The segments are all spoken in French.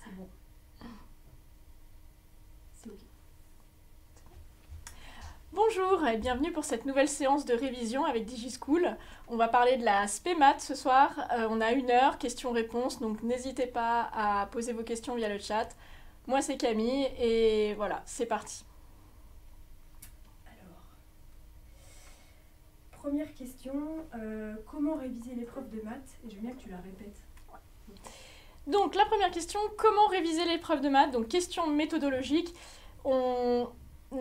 C'est bon. C'est ok. Bonjour et bienvenue pour cette nouvelle séance de révision avec DigiSchool. On va parler de la SPEMAT ce soir. On a 1 heure, questions-réponses, donc n'hésitez pas à poser vos questions via le chat. Moi c'est Camille et voilà, c'est parti. Alors, première question, comment réviser l'épreuve de maths? Et je veux bien que tu la répètes. Donc la première question, comment réviser l'épreuve de maths? Donc question méthodologique. On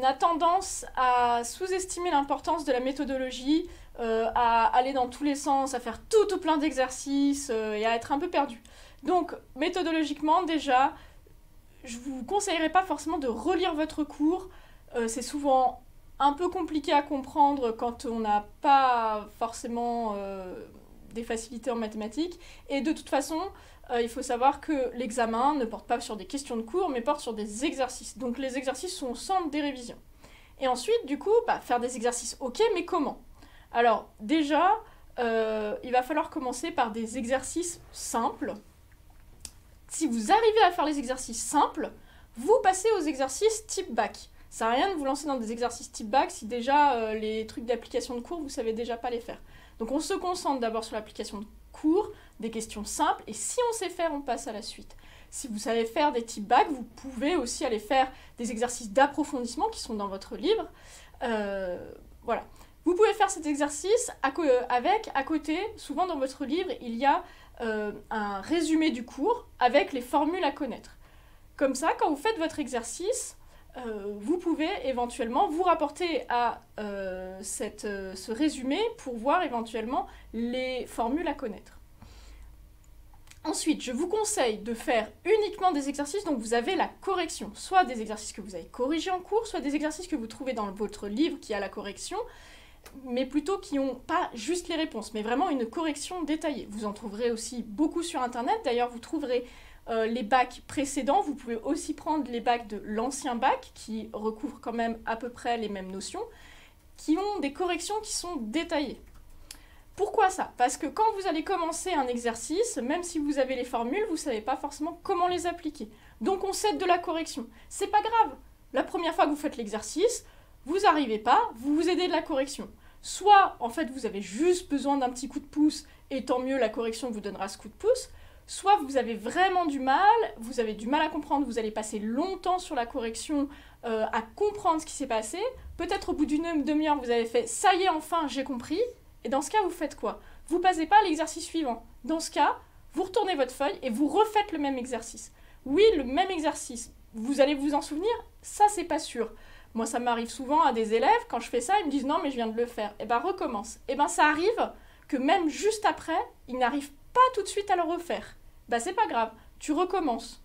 a tendance à sous-estimer l'importance de la méthodologie, à aller dans tous les sens, à faire tout plein d'exercices et à être un peu perdu. Donc méthodologiquement déjà, je vous conseillerais pas forcément de relire votre cours. C'est souvent un peu compliqué à comprendre quand on n'a pas forcément des facilités en mathématiques. Et de toute façon, il faut savoir que l'examen ne porte pas sur des questions de cours, mais porte sur des exercices. Donc les exercices sont au centre des révisions. Et ensuite, du coup, faire des exercices, ok, mais comment? Alors déjà, il va falloir commencer par des exercices simples. Si vous arrivez à faire les exercices simples, vous passez aux exercices type bac. Ça n'a rien de vous lancer dans des exercices type bac si déjà les trucs d'application de cours, vous ne savez déjà pas les faire. Donc on se concentre d'abord sur l'application de cours, des questions simples, et si on sait faire, on passe à la suite. Si vous savez faire des types bac, vous pouvez aussi aller faire des exercices d'approfondissement qui sont dans votre livre. Voilà. Vous pouvez faire cet exercice avec, à côté, souvent dans votre livre, il y a un résumé du cours avec les formules à connaître. Comme ça, quand vous faites votre exercice, vous pouvez éventuellement vous rapporter à ce résumé pour voir éventuellement les formules à connaître. Ensuite, je vous conseille de faire uniquement des exercices dont vous avez la correction. Soit des exercices que vous avez corrigés en cours, soit des exercices que vous trouvez dans votre livre qui a la correction, mais plutôt qui n'ont pas juste les réponses, mais vraiment une correction détaillée. Vous en trouverez aussi beaucoup sur Internet. D'ailleurs, vous trouverez les bacs précédents. Vous pouvez aussi prendre les bacs de l'ancien bac, qui recouvrent quand même à peu près les mêmes notions, qui ont des corrections qui sont détaillées. Pourquoi ça? Parce que quand vous allez commencer un exercice, même si vous avez les formules, vous ne savez pas forcément comment les appliquer. Donc on cède de la correction. C'est pas grave. La première fois que vous faites l'exercice, vous n'arrivez pas, vous vous aidez de la correction. Soit, en fait, vous avez juste besoin d'un petit coup de pouce, et tant mieux, la correction vous donnera ce coup de pouce. Soit vous avez vraiment du mal, vous avez du mal à comprendre, vous allez passer longtemps sur la correction à comprendre ce qui s'est passé. Peut-être au bout d'une demi-heure, vous avez fait « ça y est, enfin, j'ai compris ». Et dans ce cas, vous faites quoi? Vous passez pas à l'exercice suivant. Dans ce cas, vous retournez votre feuille et vous refaites le même exercice. Oui, le même exercice. Vous allez vous en souvenir? Ça, c'est pas sûr. Moi, ça m'arrive souvent à des élèves, quand je fais ça, ils me disent « non, mais je viens de le faire ». Eh ben, recommence. Eh ben, ça arrive que même juste après, ils n'arrivent pas tout de suite à le refaire. Ben, c'est pas grave, tu recommences.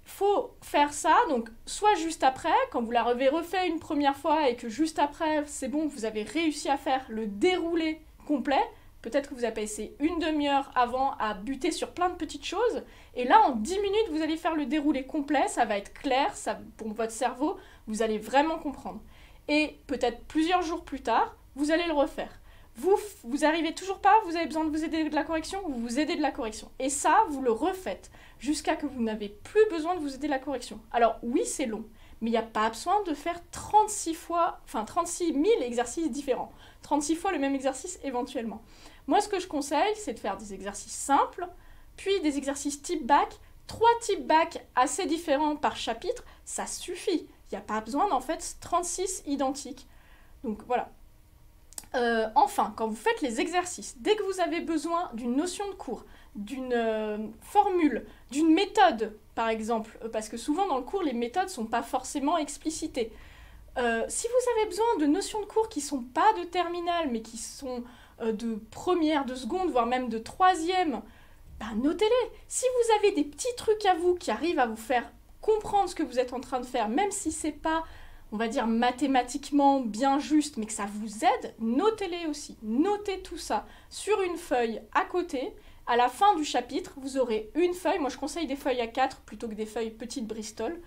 Faut faire ça, donc soit juste après, quand vous l'avez refait une première fois et que juste après, c'est bon, vous avez réussi à faire le déroulé complet, peut-être que vous avez passé une demi-heure avant à buter sur plein de petites choses, et là, en 10 minutes, vous allez faire le déroulé complet, ça va être clair, ça, pour votre cerveau, vous allez vraiment comprendre. Et peut-être plusieurs jours plus tard, vous allez le refaire. Vous arrivez toujours pas, vous avez besoin de vous aider de la correction, vous vous aidez de la correction. Et ça, vous le refaites jusqu'à que vous n'avez plus besoin de vous aider de la correction. Alors oui, c'est long, mais il n'y a pas besoin de faire 36 000 exercices différents. 36 fois le même exercice éventuellement. Moi, ce que je conseille, c'est de faire des exercices simples, puis des exercices type bac, 3 types bac assez différents par chapitre, ça suffit. Il n'y a pas besoin d'en fait 36 identiques. Donc voilà. Enfin, quand vous faites les exercices, dès que vous avez besoin d'une notion de cours, d'une formule, d'une méthode, par exemple, parce que souvent dans le cours, les méthodes ne sont pas forcément explicitées. Si vous avez besoin de notions de cours qui ne sont pas de terminale, mais qui sont de première, de seconde, voire même de troisième, notez-les. Si vous avez des petits trucs à vous qui arrivent à vous faire comprendre ce que vous êtes en train de faire, même si ce n'est pas, on va dire, mathématiquement bien juste, mais que ça vous aide, notez-les aussi. Notez tout ça sur une feuille à côté. À la fin du chapitre, vous aurez une feuille. Moi, je conseille des feuilles A4 plutôt que des feuilles petites Bristol.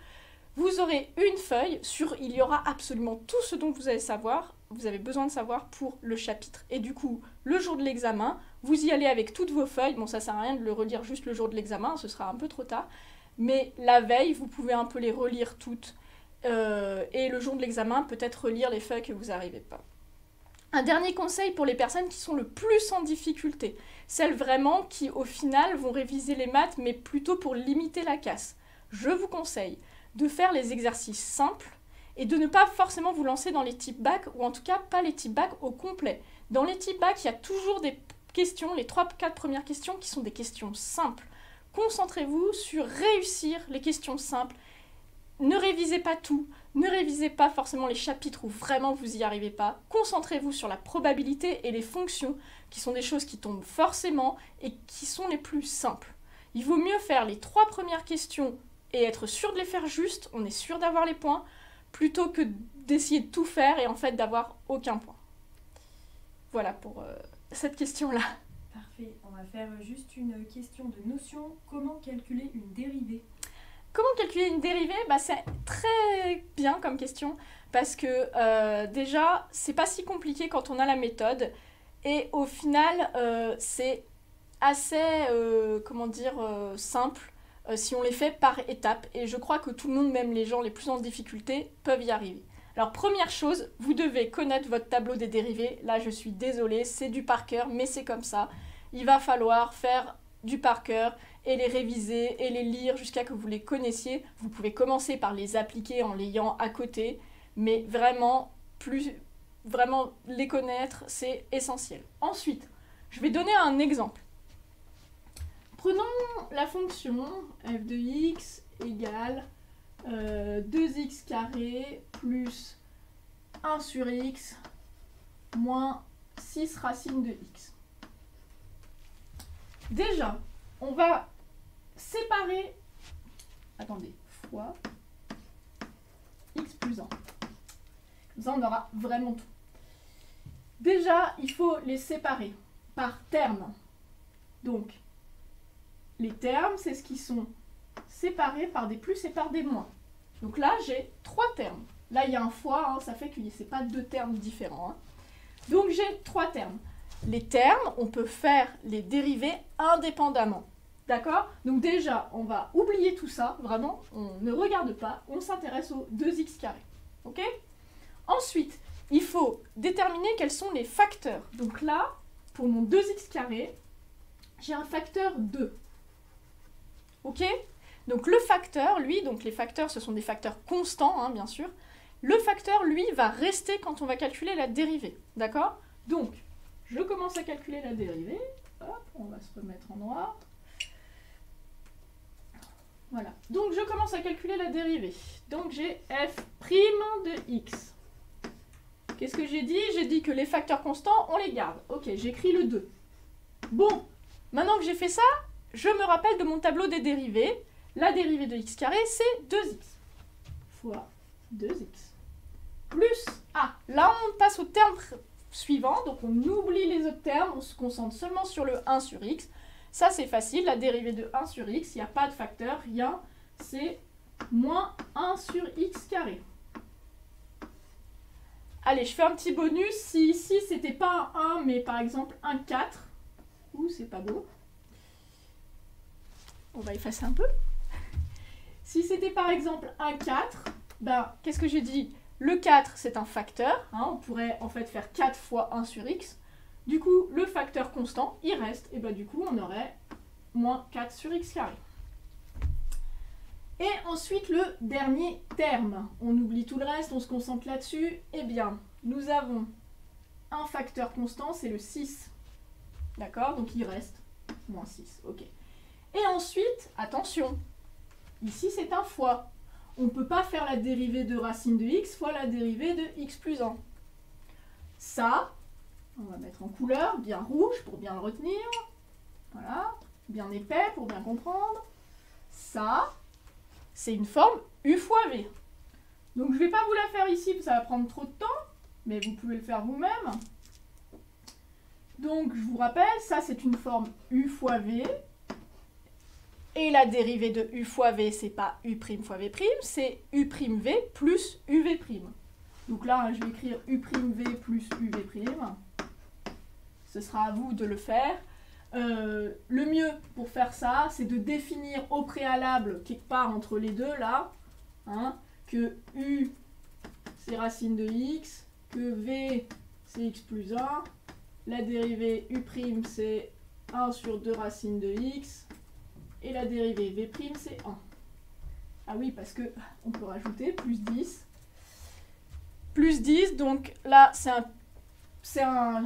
Vous aurez une feuille sur, il y aura absolument tout ce dont vous avez besoin de savoir pour le chapitre. Et du coup, le jour de l'examen, vous y allez avec toutes vos feuilles. Bon, ça sert à rien de le relire juste le jour de l'examen, ce sera un peu trop tard. mais la veille, vous pouvez un peu les relire toutes. Et le jour de l'examen, peut-être relire les feuilles que vous n'arrivez pas. Un dernier conseil pour les personnes qui sont le plus en difficulté, celles vraiment qui, au final, vont réviser les maths, mais plutôt pour limiter la casse. Je vous conseille de faire les exercices simples et de ne pas forcément vous lancer dans les types bac, ou en tout cas pas les types bac au complet. Dans les types bac, il y a toujours des questions, les 3-4 premières questions qui sont des questions simples. Concentrez-vous sur réussir les questions simples. Ne révisez pas tout, ne révisez pas forcément les chapitres où vraiment vous n'y arrivez pas. Concentrez-vous sur la probabilité et les fonctions, qui sont des choses qui tombent forcément et qui sont les plus simples. Il vaut mieux faire les 3 premières questions et être sûr de les faire juste, on est sûr d'avoir les points, plutôt que d'essayer de tout faire et en fait d'avoir aucun point. Voilà pour cette question-là. Parfait, on va faire juste une question de notion. Comment calculer une dérivée? Comment calculer une dérivée? C'est très bien comme question parce que déjà, c'est pas si compliqué quand on a la méthode et au final, c'est assez simple si on les fait par étapes et je crois que tout le monde, même les gens les plus en difficulté, peuvent y arriver. Alors première chose, vous devez connaître votre tableau des dérivées. Là, je suis désolée, c'est du par cœur, mais c'est comme ça. Il va falloir faire du par cœur et les réviser et les lire jusqu'à que vous les connaissiez. Vous pouvez commencer par les appliquer en l'ayant à côté, mais vraiment les connaître, c'est essentiel. Ensuite, je vais donner un exemple. Prenons la fonction f de x égale 2x carré plus 1 sur x moins 6 racines de x. Déjà, on va séparer, fois x plus 1. Comme ça, on aura vraiment tout. Déjà, il faut les séparer par termes. Donc, les termes, c'est ce qui sont séparés par des plus et par des moins. Donc là, j'ai 3 termes. Là, il y a un fois, ça fait que ce n'est pas 2 termes différents. Donc, j'ai 3 termes. Les termes, on peut faire les dérivés indépendamment. D'accord? Donc déjà, on va oublier tout ça. Vraiment, on ne regarde pas. On s'intéresse aux 2x carré. Ok? Ensuite, il faut déterminer quels sont les facteurs. Donc là, pour mon 2x carré, j'ai un facteur 2. Ok? Donc le facteur, lui, donc les facteurs, ce sont des facteurs constants, bien sûr. Le facteur, lui, va rester quand on va calculer la dérivée. D'accord? Donc, je commence à calculer la dérivée. Hop, on va se remettre en noir. Voilà. Donc, je commence à calculer la dérivée. Donc, j'ai f' de x. Qu'est-ce que j'ai dit? J'ai dit que les facteurs constants, on les garde. Ok, j'écris le 2. Bon, maintenant que j'ai fait ça, je me rappelle de mon tableau des dérivés. La dérivée de x carré, c'est 2x fois 2x plus a. Là, on passe au terme suivant, donc on oublie les autres termes, on se concentre seulement sur le 1 sur x. Ça, c'est facile, la dérivée de 1 sur x, il n'y a pas de facteur, rien, c'est moins 1 sur x carré. Allez, je fais un petit bonus, si ici, c'était pas un 1, mais par exemple un 4, c'est pas beau. On va effacer un peu. Si c'était par exemple un 4, qu'est-ce que j'ai dit? Le 4, c'est un facteur. On pourrait en fait faire 4 fois 1 sur x. Du coup, le facteur constant, il reste. Et du coup, on aurait moins 4 sur x carré. Et ensuite, le dernier terme. On oublie tout le reste, on se concentre là-dessus. Eh bien, nous avons un facteur constant, c'est le 6. D'accord? Donc, il reste moins 6. Ok. Et ensuite, attention, ici c'est un fois. On ne peut pas faire la dérivée de racine de x fois la dérivée de x plus 1. Ça, on va mettre en couleur, bien rouge pour bien le retenir. Voilà, bien épais pour bien comprendre. Ça, c'est une forme u fois v. Donc je ne vais pas vous la faire ici, parce que ça va prendre trop de temps, mais vous pouvez le faire vous-même. Donc je vous rappelle, ça c'est une forme u fois v. Et la dérivée de u fois v, c'est pas u' fois v', c'est u'v plus uv'. Donc là, je vais écrire u'v plus uv'. Ce sera à vous de le faire. Le mieux pour faire ça, c'est de définir au préalable, quelque part entre les deux, là, hein, que U, c'est racine de x, que V, c'est x plus 1, la dérivée U', c'est 1 sur 2 racines de x, et la dérivée V', c'est 1. Ah oui, parce que on peut rajouter plus 10. Plus 10, donc là, c'est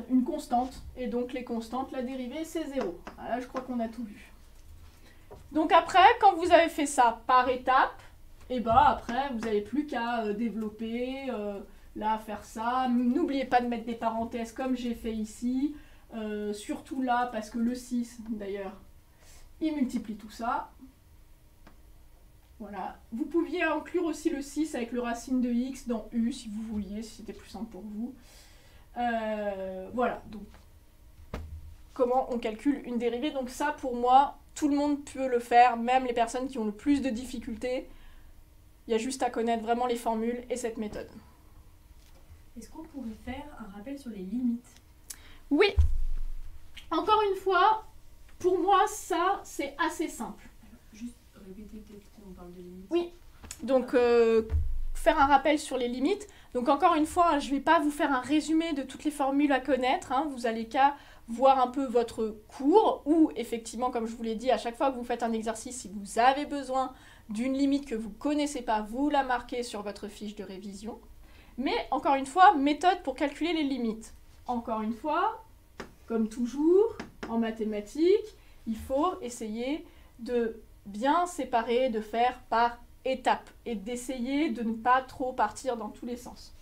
une constante, et donc les constantes, la dérivée, c'est 0. Là, je crois qu'on a tout vu. Donc après, quand vous avez fait ça par étapes, et ben après, vous n'avez plus qu'à développer, là, faire ça. N'oubliez pas de mettre des parenthèses comme j'ai fait ici, surtout là, parce que le 6, d'ailleurs, il multiplie tout ça. Voilà. Vous pouviez inclure aussi le 6 avec le racine de x dans U, si vous vouliez, si c'était plus simple pour vous. Voilà, donc comment on calcule une dérivée. Donc ça, pour moi, tout le monde peut le faire, même les personnes qui ont le plus de difficultés. Il y a juste à connaître vraiment les formules et cette méthode. Est-ce qu'on pourrait faire un rappel sur les limites? Oui. Encore une fois, pour moi, ça, c'est assez simple. Alors, juste répéter peut-être qu'on parle de limites. Oui. Donc, faire un rappel sur les limites. Donc encore une fois, hein, je ne vais pas vous faire un résumé de toutes les formules à connaître. Hein, vous allez qu'à voir un peu votre cours ou effectivement, comme je vous l'ai dit, à chaque fois que vous faites un exercice, si vous avez besoin d'une limite que vous ne connaissez pas, vous la marquez sur votre fiche de révision. Mais encore une fois, méthode pour calculer les limites. Encore une fois, comme toujours, en mathématiques, il faut essayer de bien séparer, de faire par étapes et d'essayer de ne pas trop partir dans tous les sens.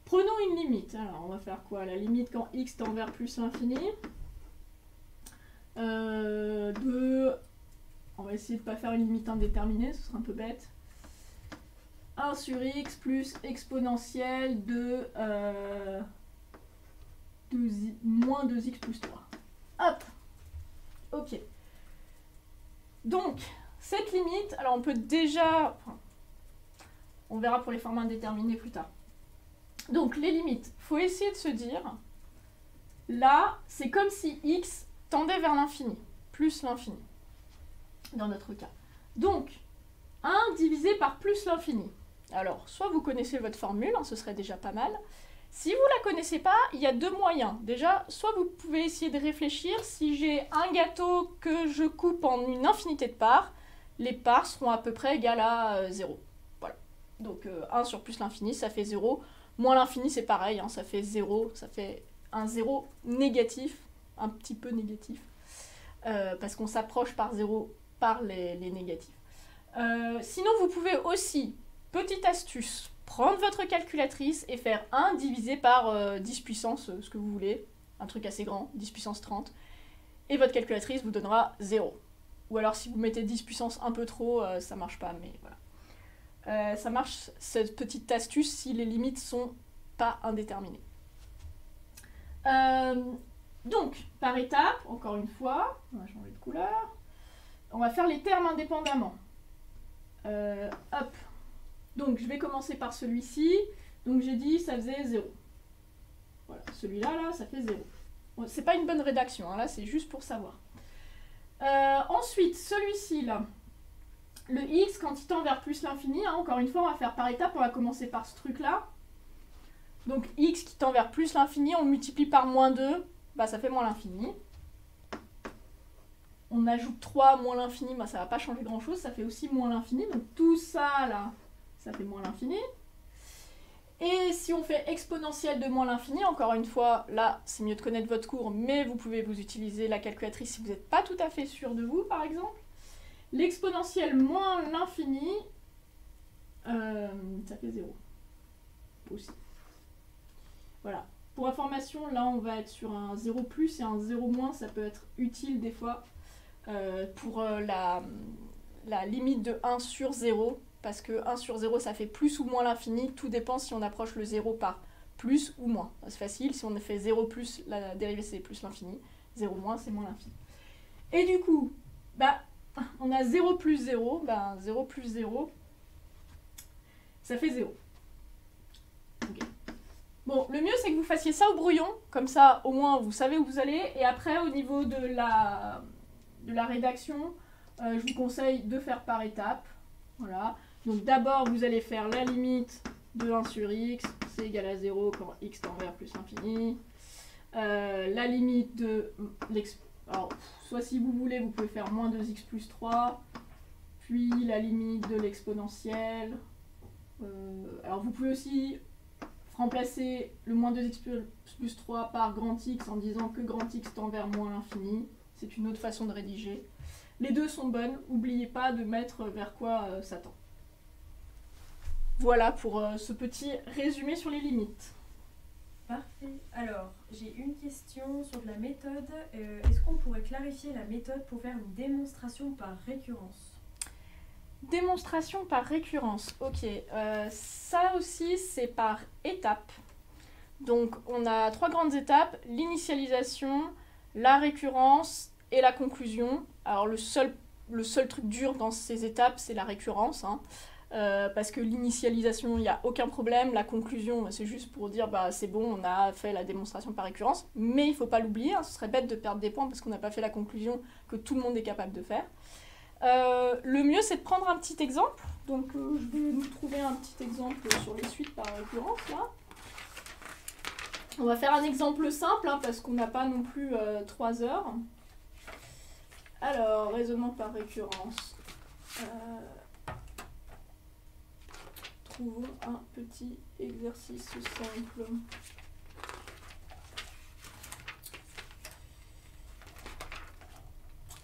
Prenons une limite. Alors, on va faire quoi? La limite quand x tend vers plus l'infini. On va essayer de ne pas faire une limite indéterminée, ce serait un peu bête. 1 sur x plus exponentielle de moins 2x plus 3. Hop. Ok. Donc, cette limite, alors on peut déjà... On verra pour les formats indéterminés plus tard. Donc, les limites, il faut essayer de se dire, là, c'est comme si x tendait vers l'infini, plus l'infini, dans notre cas. Donc, 1 divisé par plus l'infini. Alors, soit vous connaissez votre formule, hein, ce serait déjà pas mal. Si vous ne la connaissez pas, il y a deux moyens. Déjà, soit vous pouvez essayer de réfléchir, si j'ai un gâteau que je coupe en une infinité de parts, les parts seront à peu près égales à 0. Voilà. Donc 1 sur plus l'infini, ça fait 0. Moins l'infini, c'est pareil, hein, ça fait 0. Ça fait un 0 négatif, un petit peu négatif. Parce qu'on s'approche par 0 par les négatifs. Sinon, vous pouvez aussi, petite astuce, prendre votre calculatrice et faire 1 divisé par 10 puissance, ce que vous voulez, un truc assez grand, 10 puissance 30, et votre calculatrice vous donnera 0. Ou alors si vous mettez 10 puissance un peu trop, ça marche pas, mais voilà. Ça marche, cette petite astuce, si les limites sont pas indéterminées. Donc, par étape, encore une fois, on va changer de couleur, on va faire les termes indépendamment. Hop. Donc, je vais commencer par celui-ci. Donc, j'ai dit ça faisait 0. Voilà, celui-là, là, ça fait 0. Bon, c'est pas une bonne rédaction, hein, là, c'est juste pour savoir. Ensuite, celui-ci, là, le x, quand il tend vers plus l'infini, hein, encore une fois, on va faire par étapes, on va commencer par ce truc-là. Donc, x qui tend vers plus l'infini, on multiplie par moins 2, bah, ça fait moins l'infini. On ajoute 3 moins l'infini, bah, ça va pas changer grand-chose, ça fait aussi moins l'infini. Donc, tout ça, là, ça fait moins l'infini. Et si on fait exponentielle de moins l'infini, encore une fois, là, c'est mieux de connaître votre cours, mais vous pouvez vous utiliser la calculatrice si vous n'êtes pas tout à fait sûr de vous, par exemple. L'exponentielle moins l'infini, ça fait 0. Aussi. Voilà. Pour information, là, on va être sur un 0 plus et un 0 moins, ça peut être utile des fois pour la limite de 1 sur 0. Parce que 1 sur 0, ça fait plus ou moins l'infini. Tout dépend si on approche le 0 par plus ou moins. C'est facile. Si on fait 0 plus, la dérivée, c'est plus l'infini. 0 moins, c'est moins l'infini. Et du coup, bah, on a 0 plus 0. Bah, 0 plus 0, ça fait 0. Okay. Bon, le mieux c'est que vous fassiez ça au brouillon, comme ça au moins vous savez où vous allez, et après au niveau de la rédaction, je vous conseille de faire par étapes. Voilà. Donc d'abord vous allez faire la limite de 1 sur x, c'est égal à 0 quand x tend vers plus l'infini. La limite de alors, soit si vous voulez, vous pouvez faire moins 2x plus 3, puis la limite de l'exponentielle. Alors vous pouvez aussi remplacer le moins 2x plus 3 par grand X en disant que grand X tend vers moins l'infini. C'est une autre façon de rédiger. Les deux sont bonnes, n'oubliez pas de mettre vers quoi ça tend. Voilà pour ce petit résumé sur les limites. Parfait. Alors, j'ai une question sur de la méthode. Est-ce qu'on pourrait clarifier la méthode pour faire une démonstration par récurrence? Démonstration par récurrence, ok. Ça aussi, c'est par étapes. Donc, on a 3 grandes étapes, l'initialisation, la récurrence et la conclusion. Alors, le seul truc dur dans ces étapes, c'est la récurrence, hein. Parce que l'initialisation, il n'y a aucun problème. La conclusion, c'est juste pour dire, bah, c'est bon, on a fait la démonstration par récurrence. Mais il ne faut pas l'oublier, hein, ce serait bête de perdre des points parce qu'on n'a pas fait la conclusion que tout le monde est capable de faire. Le mieux, c'est de prendre un petit exemple. Donc, je vais nous trouver un petit exemple sur les suites par récurrence, là. On va faire un exemple simple, hein, parce qu'on n'a pas non plus 3 heures. Alors, raisonnement par récurrence. Trouvons un petit exercice simple.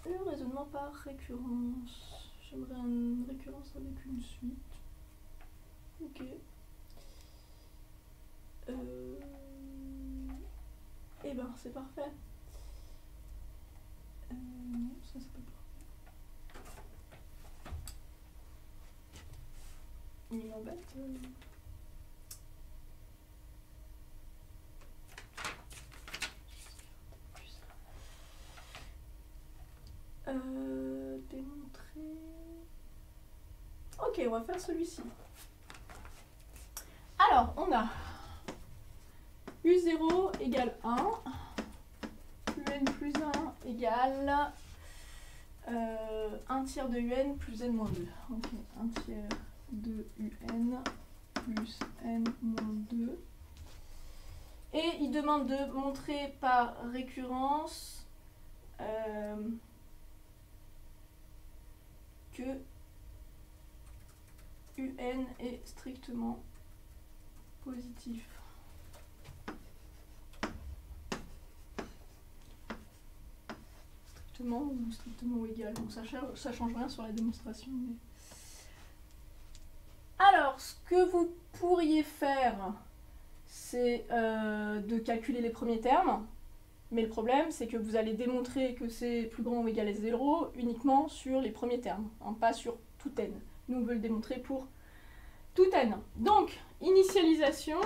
Le raisonnement par récurrence. J'aimerais une récurrence avec une suite. Ok. Eh ben, c'est parfait. Non, ça c'est pas parfait. Il m'embête. Démontrer. Ok, on va faire celui-ci. Alors, on a U0 égale 1, UN plus 1 égale 1 tiers de UN plus N moins 2. Ok, 1 tiers de UN plus N moins 2. Et il demande de montrer par récurrence que UN est strictement positif. Strictement ou strictement égal. Donc ça change rien sur la démonstration. Mais... Alors, ce que vous pourriez faire, c'est de calculer les premiers termes. Mais le problème, c'est que vous allez démontrer que c'est plus grand ou égal à 0 uniquement sur les premiers termes, hein, pas sur tout n. Nous, on veut le démontrer pour tout n. Donc, initialisation.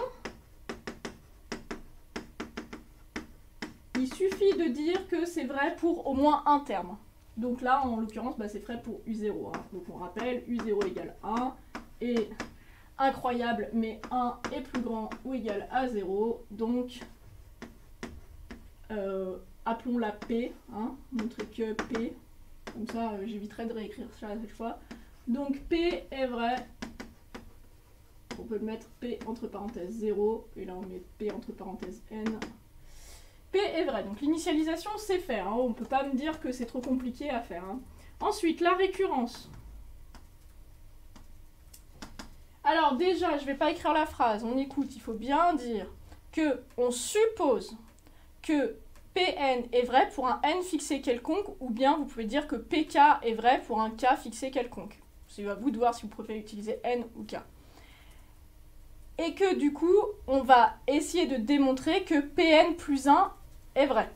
Il suffit de dire que c'est vrai pour au moins un terme. Donc là, en l'occurrence, bah, c'est vrai pour U0. Hein. Donc on rappelle, U0 égale 1. Et incroyable, mais 1 est plus grand ou égal à 0. Donc, appelons-la P. Hein, montrer que P. Comme ça, j'éviterai de réécrire ça à chaque fois. Donc P est vrai. On peut le mettre P entre parenthèses 0. Et là, on met P entre parenthèses N. P est vrai. Donc l'initialisation, c'est faire. Hein. On ne peut pas me dire que c'est trop compliqué à faire. Hein. Ensuite, la récurrence. Alors déjà, je ne vais pas écrire la phrase. On écoute. Il faut bien dire que on suppose que Pn est vrai pour un n fixé quelconque, ou bien vous pouvez dire que Pk est vrai pour un k fixé quelconque. C'est à vous de voir si vous préférez utiliser n ou k. Et que du coup, on va essayer de démontrer que Pn plus 1 est vrai.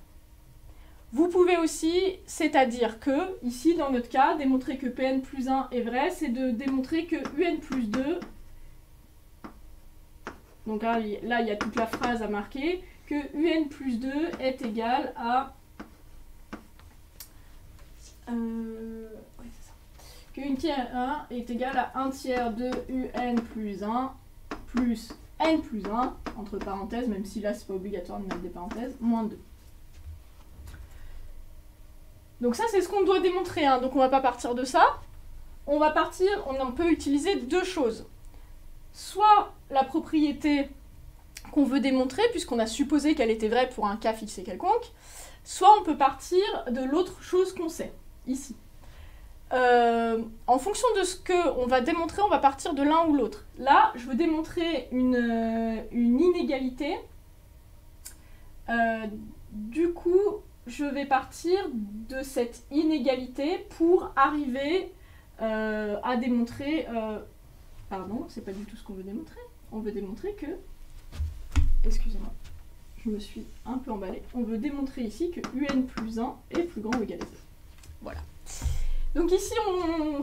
Vous pouvez aussi, c'est-à-dire que, ici dans notre cas, démontrer que Pn plus 1 est vrai, c'est de démontrer que Un plus 2, donc là, il y a toute la phrase à marquer, que Un plus 2 est égal à... que Un tiers 1 est égal à 1 tiers de Un plus 1 plus n plus 1, entre parenthèses, même si là, c'est pas obligatoire de mettre des parenthèses, moins 2. Donc ça, c'est ce qu'on doit démontrer, hein. Donc on va pas partir de ça. On peut utiliser deux choses. Soit la propriété qu'on veut démontrer, puisqu'on a supposé qu'elle était vraie pour un cas fixé quelconque, soit on peut partir de l'autre chose qu'on sait, ici. En fonction de ce qu'on va démontrer, on va partir de l'un ou l'autre. Là, je veux démontrer une inégalité. Du coup, je vais partir de cette inégalité pour arriver à démontrer... pardon, c'est pas du tout ce qu'on veut démontrer. On veut démontrer que... Excusez-moi, je me suis un peu emballée. On veut démontrer ici que un plus 1 est plus grand ou égal à 0. Voilà. Donc ici,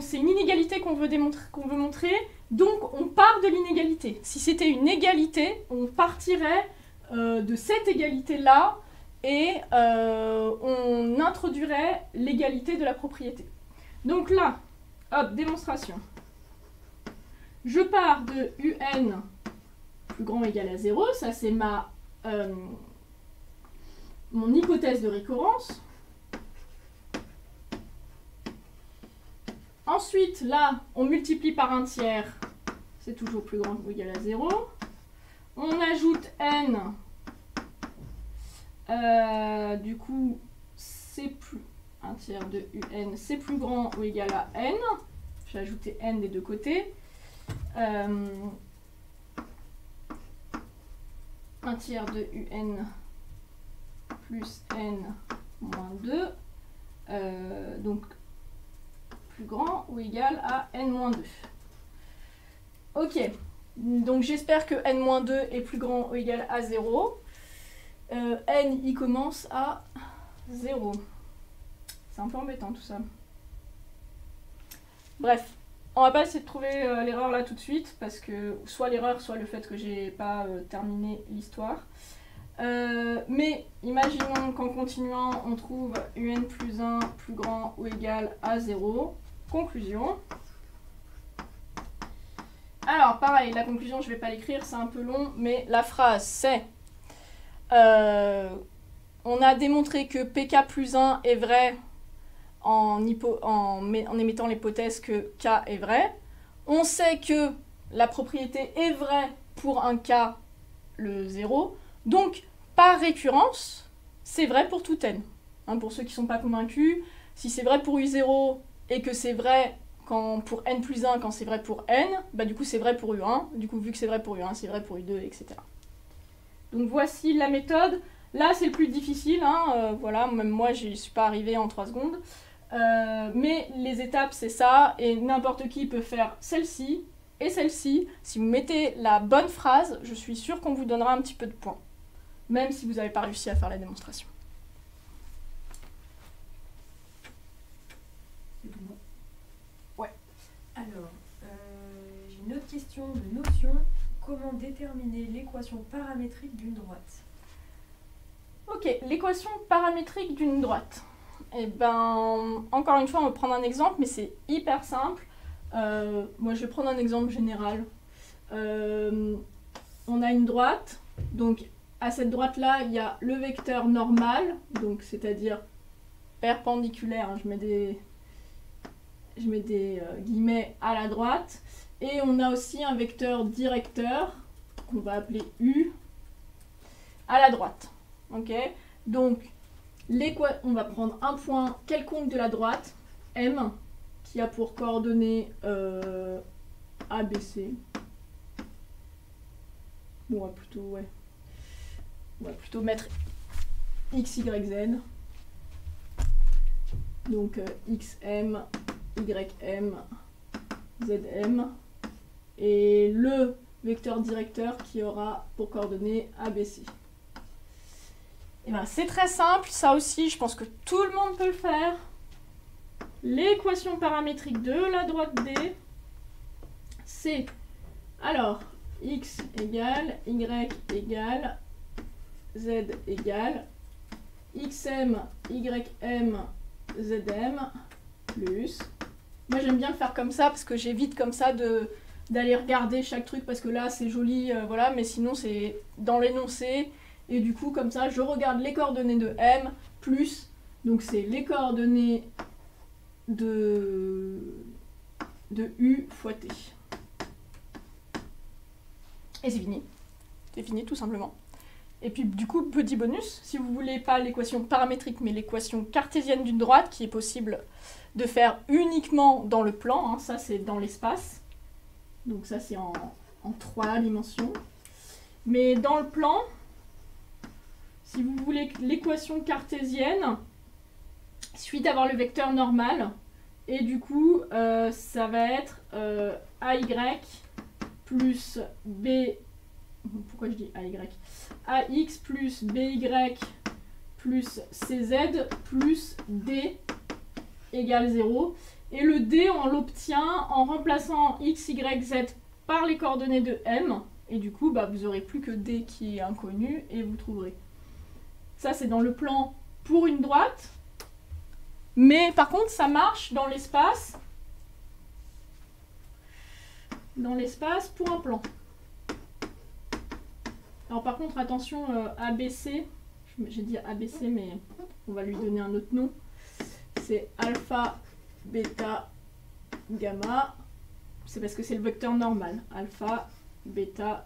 c'est une inégalité qu'on veut montrer, donc on part de l'inégalité. Si c'était une égalité, on partirait de cette égalité-là et on introduirait l'égalité de la propriété. Donc là, hop, démonstration. Je pars de un plus grand ou égal à 0, ça c'est mon hypothèse de récurrence. Ensuite, là, on multiplie par un tiers, c'est toujours plus grand ou égal à 0. On ajoute n, du coup, c'est plus un tiers de un, c'est plus grand ou égal à n. J'ai ajouté n des deux côtés. Un tiers de un plus n moins 2. Donc, plus grand ou égal à n-2. Ok, donc j'espère que n-2 est plus grand ou égal à 0. N, il commence à 0. C'est un peu embêtant tout ça. Bref, on va pas essayer de trouver l'erreur là tout de suite, parce que soit l'erreur, soit le fait que j'ai pas terminé l'histoire. Mais imaginons qu'en continuant, on trouve un plus 1 plus grand ou égal à 0. Conclusion. Alors, pareil, la conclusion, je ne vais pas l'écrire, c'est un peu long, mais la phrase, c'est on a démontré que pk plus 1 est vrai en émettant l'hypothèse que k est vrai. On sait que la propriété est vraie pour un k, le 0. Donc, par récurrence, c'est vrai pour tout n. Hein, pour ceux qui ne sont pas convaincus, si c'est vrai pour u0 et que c'est vrai pour n plus 1 quand c'est vrai pour n, bah du coup c'est vrai pour u1. Du coup, vu que c'est vrai pour u1, c'est vrai pour u2, etc. Donc voici la méthode. Là, c'est le plus difficile. Hein, voilà, même moi, je n'y suis pas arrivée en 3 secondes. Mais les étapes, c'est ça. Et n'importe qui peut faire celle-ci et celle-ci. Si vous mettez la bonne phrase, je suis sûre qu'on vous donnera un petit peu de points. Même si vous n'avez pas réussi à faire la démonstration. Ouais. Alors, j'ai une autre question de notion. Comment déterminer l'équation paramétrique d'une droite? Ok, l'équation paramétrique d'une droite. Eh ben, encore une fois, on va prendre un exemple, mais c'est hyper simple. Moi, je vais prendre un exemple général. On a une droite, donc à cette droite-là, il y a le vecteur normal, donc c'est-à-dire perpendiculaire, hein, je mets des guillemets à la droite, et on a aussi un vecteur directeur, qu'on va appeler U, à la droite. Ok, donc, on va prendre un point quelconque de la droite, M, qui a pour coordonnées A, B, C. Bon, on va plutôt mettre X, Y, Z. Donc, XM, YM, ZM. Et le vecteur directeur qui aura pour coordonnées ABC. Et ben, c'est très simple, ça aussi, je pense que tout le monde peut le faire. L'équation paramétrique de la droite D, c'est, alors, X égale, Y égale, Z égale, XM, YM, ZM, plus. Moi, j'aime bien le faire comme ça, parce que j'évite comme ça de d'aller regarder chaque truc parce que là c'est joli, voilà, mais sinon c'est dans l'énoncé. Et du coup, comme ça, je regarde les coordonnées de M plus, donc c'est les coordonnées de U fois T. Et c'est fini. C'est fini tout simplement. Et puis du coup, petit bonus, si vous voulez pas l'équation paramétrique mais l'équation cartésienne d'une droite, qui est possible de faire uniquement dans le plan, hein, ça c'est dans l'espace. Donc ça c'est en 3 dimensions. Mais dans le plan, si vous voulez l'équation cartésienne, il suffit d'avoir le vecteur normal. Et du coup, ça va être AY plus B... Pourquoi je dis AY? AX plus BY plus CZ plus D égale 0. Et le D, on l'obtient en remplaçant X, Y, Z par les coordonnées de M. Et du coup, bah, vous n'aurez plus que D qui est inconnu et vous trouverez. Ça, c'est dans le plan pour une droite. Mais par contre, ça marche dans l'espace. Dans l'espace pour un plan. Alors par contre, attention, ABC. J'ai dit ABC, mais on va lui donner un autre nom. C'est alpha, bêta, gamma. C'est parce que c'est le vecteur normal. Alpha, bêta,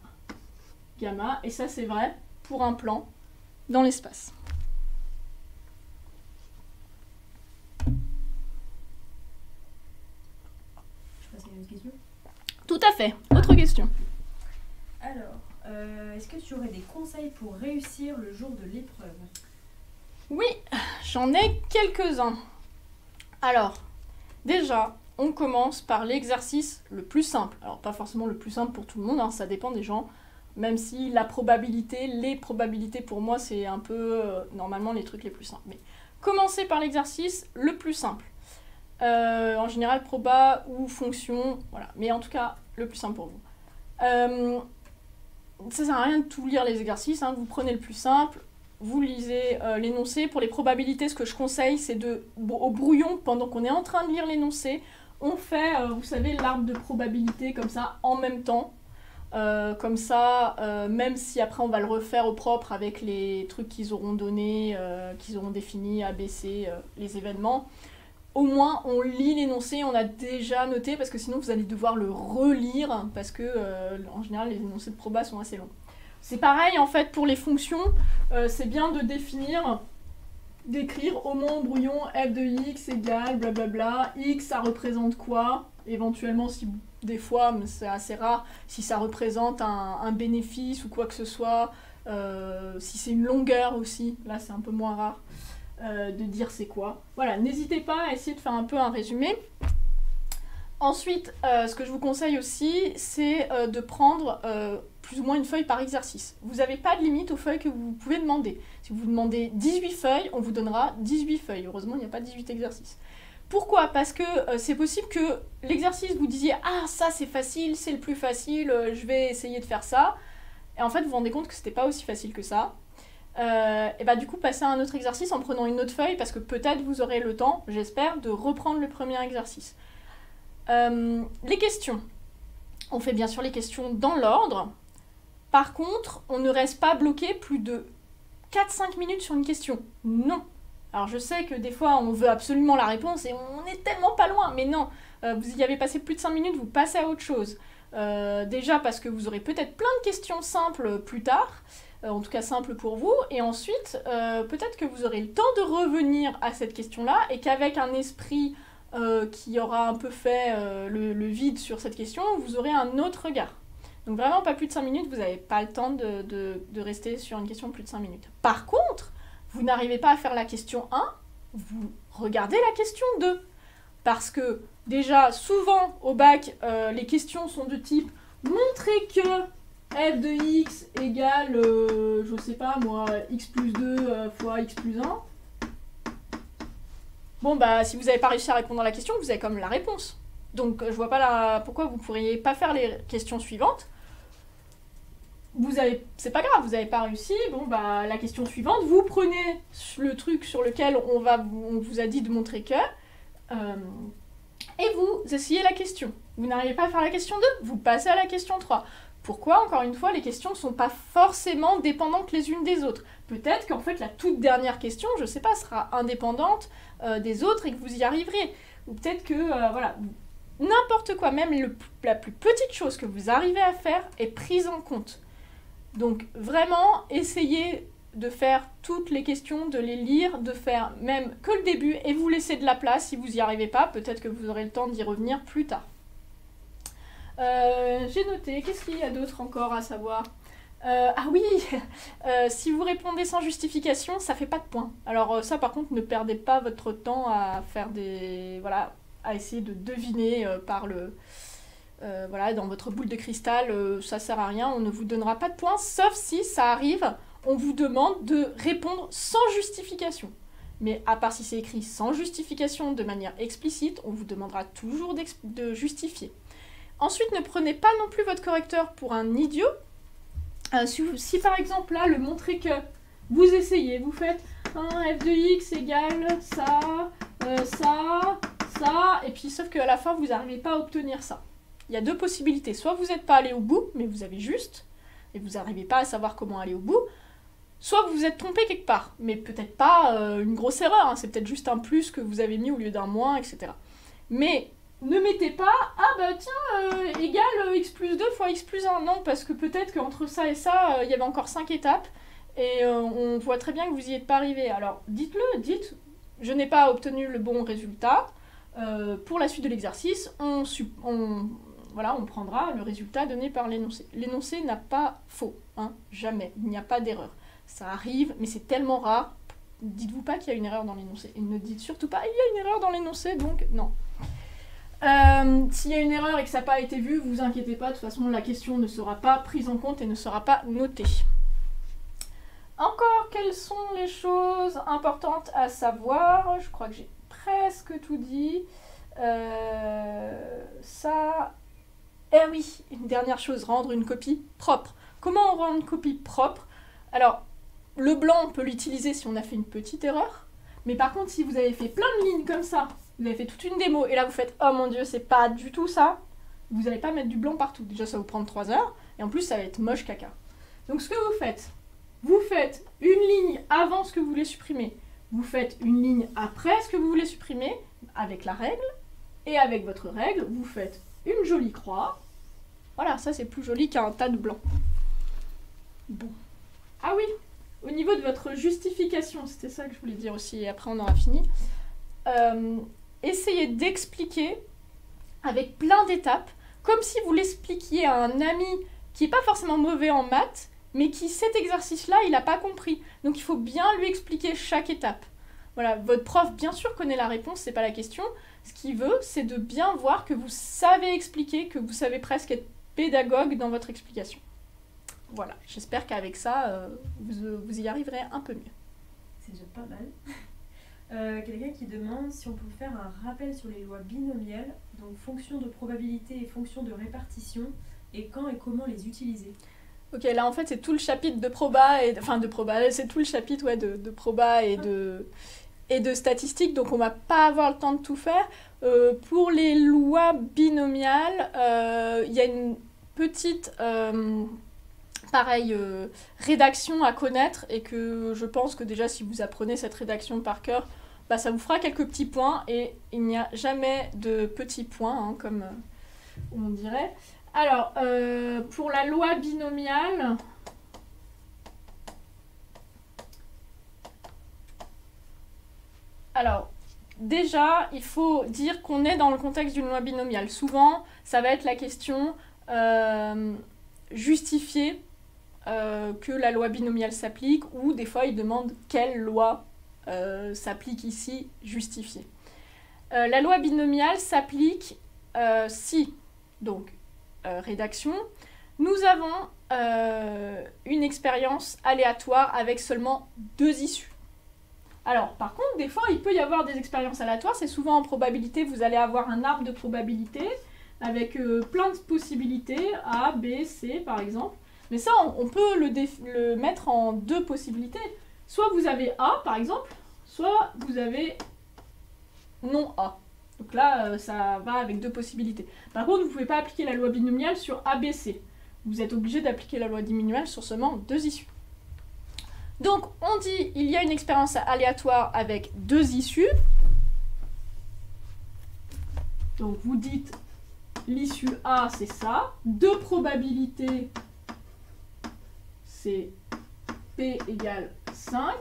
gamma. Et ça, c'est vrai pour un plan dans l'espace. Je passe à une autre question. Tout à fait. Autre question. Alors, est-ce que tu aurais des conseils pour réussir le jour de l'épreuve? Oui, j'en ai quelques-uns. Alors, déjà, on commence par l'exercice le plus simple. Alors, pas forcément le plus simple pour tout le monde, hein, ça dépend des gens. Même si la probabilité, les probabilités pour moi, c'est un peu normalement les trucs les plus simples. Mais commencez par l'exercice le plus simple. En général, proba ou fonction, voilà. Mais en tout cas, le plus simple pour vous. Ça sert à rien de tout lire les exercices, hein. Vous prenez le plus simple, vous lisez l'énoncé. Pour les probabilités, ce que je conseille, c'est au brouillon, pendant qu'on est en train de lire l'énoncé, on fait, vous savez, l'arbre de probabilité comme ça, en même temps. Comme ça, même si après on va le refaire au propre avec les trucs qu'ils auront donnés, qu'ils auront définis, ABC, les événements, au moins on lit l'énoncé, on a déjà noté, parce que sinon vous allez devoir le relire, parce que en général les énoncés de proba sont assez longs. C'est pareil en fait pour les fonctions, c'est bien de d'écrire au moins au brouillon f de x égale blablabla, x ça représente quoi, éventuellement si des fois, mais c'est assez rare, si ça représente un bénéfice ou quoi que ce soit, si c'est une longueur aussi, là c'est un peu moins rare de dire c'est quoi. Voilà, n'hésitez pas à essayer de faire un peu un résumé. Ensuite, ce que je vous conseille aussi, c'est de prendre plus ou moins une feuille par exercice. Vous n'avez pas de limite aux feuilles que vous pouvez demander. Si vous demandez 18 feuilles, on vous donnera 18 feuilles. Heureusement, il n'y a pas 18 exercices. Pourquoi? Parce que c'est possible que l'exercice, vous disiez « Ah, ça c'est facile, c'est le plus facile, je vais essayer de faire ça ». Et en fait, vous vous rendez compte que c'était pas aussi facile que ça. Et bah du coup, passez à un autre exercice en prenant une autre feuille, parce que peut-être vous aurez le temps, j'espère, de reprendre le premier exercice. Les questions. On fait bien sûr les questions dans l'ordre. Par contre, on ne reste pas bloqué plus de 4-5 minutes sur une question. Non. Alors je sais que des fois on veut absolument la réponse et on est tellement pas loin, mais non, vous y avez passé plus de 5 minutes, vous passez à autre chose. Déjà parce que vous aurez peut-être plein de questions simples plus tard, en tout cas simples pour vous, et ensuite peut-être que vous aurez le temps de revenir à cette question-là et qu'avec un esprit qui aura un peu fait le vide sur cette question, vous aurez un autre regard. Donc vraiment pas plus de 5 minutes, vous n'avez pas le temps de rester sur une question plus de 5 minutes. Par contre, vous n'arrivez pas à faire la question 1, vous regardez la question 2. Parce que, déjà, souvent, au bac, les questions sont de type « Montrez que f de x égale, je sais pas moi, x plus 2 fois x plus 1 ». Bon, bah, si vous n'avez pas réussi à répondre à la question, vous avez quand même la réponse. Donc, je vois pas pourquoi vous ne pourriez pas faire les questions suivantes. C'est pas grave, vous n'avez pas réussi, bon bah la question suivante, vous prenez le truc sur lequel on vous a dit de montrer que, et vous essayez la question. Vous n'arrivez pas à faire la question 2, vous passez à la question 3. Pourquoi, encore une fois, les questions ne sont pas forcément dépendantes les unes des autres? Peut-être qu'en fait, la toute dernière question, je ne sais pas, sera indépendante des autres et que vous y arriverez. Ou peut-être que, voilà, n'importe quoi, même la plus petite chose que vous arrivez à faire est prise en compte. Donc, vraiment, essayez de faire toutes les questions, de les lire, de faire même que le début et vous laissez de la place. Si vous n'y arrivez pas, peut-être que vous aurez le temps d'y revenir plus tard. J'ai noté, qu'est-ce qu'il y a d'autre encore à savoir? Ah oui, si vous répondez sans justification, ça fait pas de points. Alors ça par contre, ne perdez pas votre temps à faire des... Voilà, à essayer de deviner par le... voilà, dans votre boule de cristal, ça sert à rien, on ne vous donnera pas de points, sauf si ça arrive, on vous demande de répondre sans justification. Mais à part si c'est écrit sans justification de manière explicite, on vous demandera toujours de justifier. Ensuite, ne prenez pas non plus votre correcteur pour un idiot. Si par exemple, là, le montrer que vous essayez, vous faites f de x égale ça, ça, et puis sauf qu'à la fin, vous n'arrivez pas à obtenir ça. Il y a deux possibilités. Soit vous n'êtes pas allé au bout, mais vous avez juste, et vous n'arrivez pas à savoir comment aller au bout, soit vous vous êtes trompé quelque part, mais peut-être pas une grosse erreur, hein, c'est peut-être juste un plus que vous avez mis au lieu d'un moins, etc. Mais ne mettez pas, ah bah tiens, égale x plus 2 fois x plus 1. Non, parce que peut-être qu'entre ça et ça, il y avait encore 5 étapes, et on voit très bien que vous n'y êtes pas arrivé. Alors dites-le, dites, je n'ai pas obtenu le bon résultat. Pour la suite de l'exercice, on prendra le résultat donné par l'énoncé. L'énoncé n'a pas faux, hein, jamais, il n'y a pas d'erreur. Ça arrive, mais c'est tellement rare, dites-vous pas qu'il y a une erreur dans l'énoncé. Et ne dites surtout pas, il y a une erreur dans l'énoncé, donc non. S'il y a une erreur et que ça n'a pas été vu, vous inquiétez pas, de toute façon la question ne sera pas prise en compte et ne sera pas notée. Encore, quelles sont les choses importantes à savoir? Je crois que j'ai presque tout dit. Ça... Eh oui, une dernière chose, rendre une copie propre. Comment on rend une copie propre? Alors, le blanc, on peut l'utiliser si on a fait une petite erreur. Mais par contre, si vous avez fait plein de lignes comme ça, vous avez fait toute une démo, et là vous faites « Oh mon Dieu, c'est pas du tout ça », vous n'allez pas mettre du blanc partout. Déjà, ça va vous prendre 3 heures, et en plus, ça va être moche caca. Donc, ce que vous faites une ligne avant ce que vous voulez supprimer, vous faites une ligne après ce que vous voulez supprimer, avec la règle, et avec votre règle, vous faites une jolie croix. Voilà, ça c'est plus joli qu'un tas de blanc. Bon. Ah oui, au niveau de votre justification, c'était ça que je voulais dire aussi, et après on aura fini. Essayez d'expliquer avec plein d'étapes, comme si vous l'expliquiez à un ami qui n'est pas forcément mauvais en maths, mais qui cet exercice-là, il n'a pas compris. Donc il faut bien lui expliquer chaque étape. Voilà, votre prof, bien sûr, connaît la réponse, c'est pas la question. Ce qu'il veut, c'est de bien voir que vous savez expliquer, que vous savez presque être pédagogue dans votre explication. Voilà, j'espère qu'avec ça, vous y arriverez un peu mieux. C'est déjà pas mal. Quelqu'un qui demande si on peut faire un rappel sur les lois binomiales, donc fonction de probabilité et fonction de répartition, et quand et comment les utiliser. Ok, là en fait c'est tout le chapitre de proba, c'est tout le chapitre de proba et de statistiques, donc on va pas avoir le temps de tout faire. Pour les lois binomiales, il y a une petite rédaction à connaître, et que je pense que déjà si vous apprenez cette rédaction par cœur, bah, ça vous fera quelques petits points, et il n'y a jamais de petits points, hein, comme on dirait. Alors, pour la loi binomiale, alors, déjà, il faut dire qu'on est dans le contexte d'une loi binomiale. Souvent, ça va être la question justifier que la loi binomiale s'applique, ou des fois, ils demandent quelle loi s'applique ici, justifier. La loi binomiale s'applique si, donc, rédaction, nous avons une expérience aléatoire avec seulement 2 issues. Alors, par contre, des fois, il peut y avoir des expériences aléatoires, c'est souvent en probabilité, vous allez avoir un arbre de probabilité avec plein de possibilités, A, B, C par exemple. Mais ça, on peut le mettre en 2 possibilités. Soit vous avez A par exemple, soit vous avez non A. Donc là, ça va avec 2 possibilités. Par contre, vous ne pouvez pas appliquer la loi binomiale sur ABC. Vous êtes obligé d'appliquer la loi binomiale sur seulement 2 issues. Donc, on dit il y a une expérience aléatoire avec 2 issues. Donc, vous dites l'issue A, c'est ça. 2 probabilités, c'est P égale 5.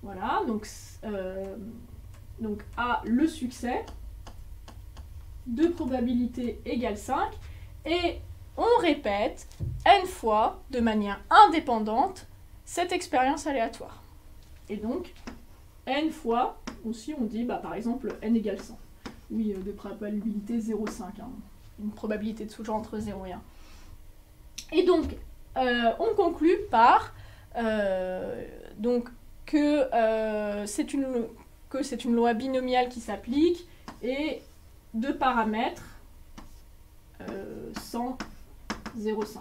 Voilà, donc A, le succès. 2 probabilités égale 5. Et on répète n fois, de manière indépendante, cette expérience aléatoire. Et donc, n fois, aussi on dit, par exemple, n égale 100. Oui, de probabilité 0,5. Hein. Une probabilité de ce genre entre 0 et 1. Et donc, on conclut par que c'est une loi binomiale qui s'applique et 2 paramètres 100, 0,5.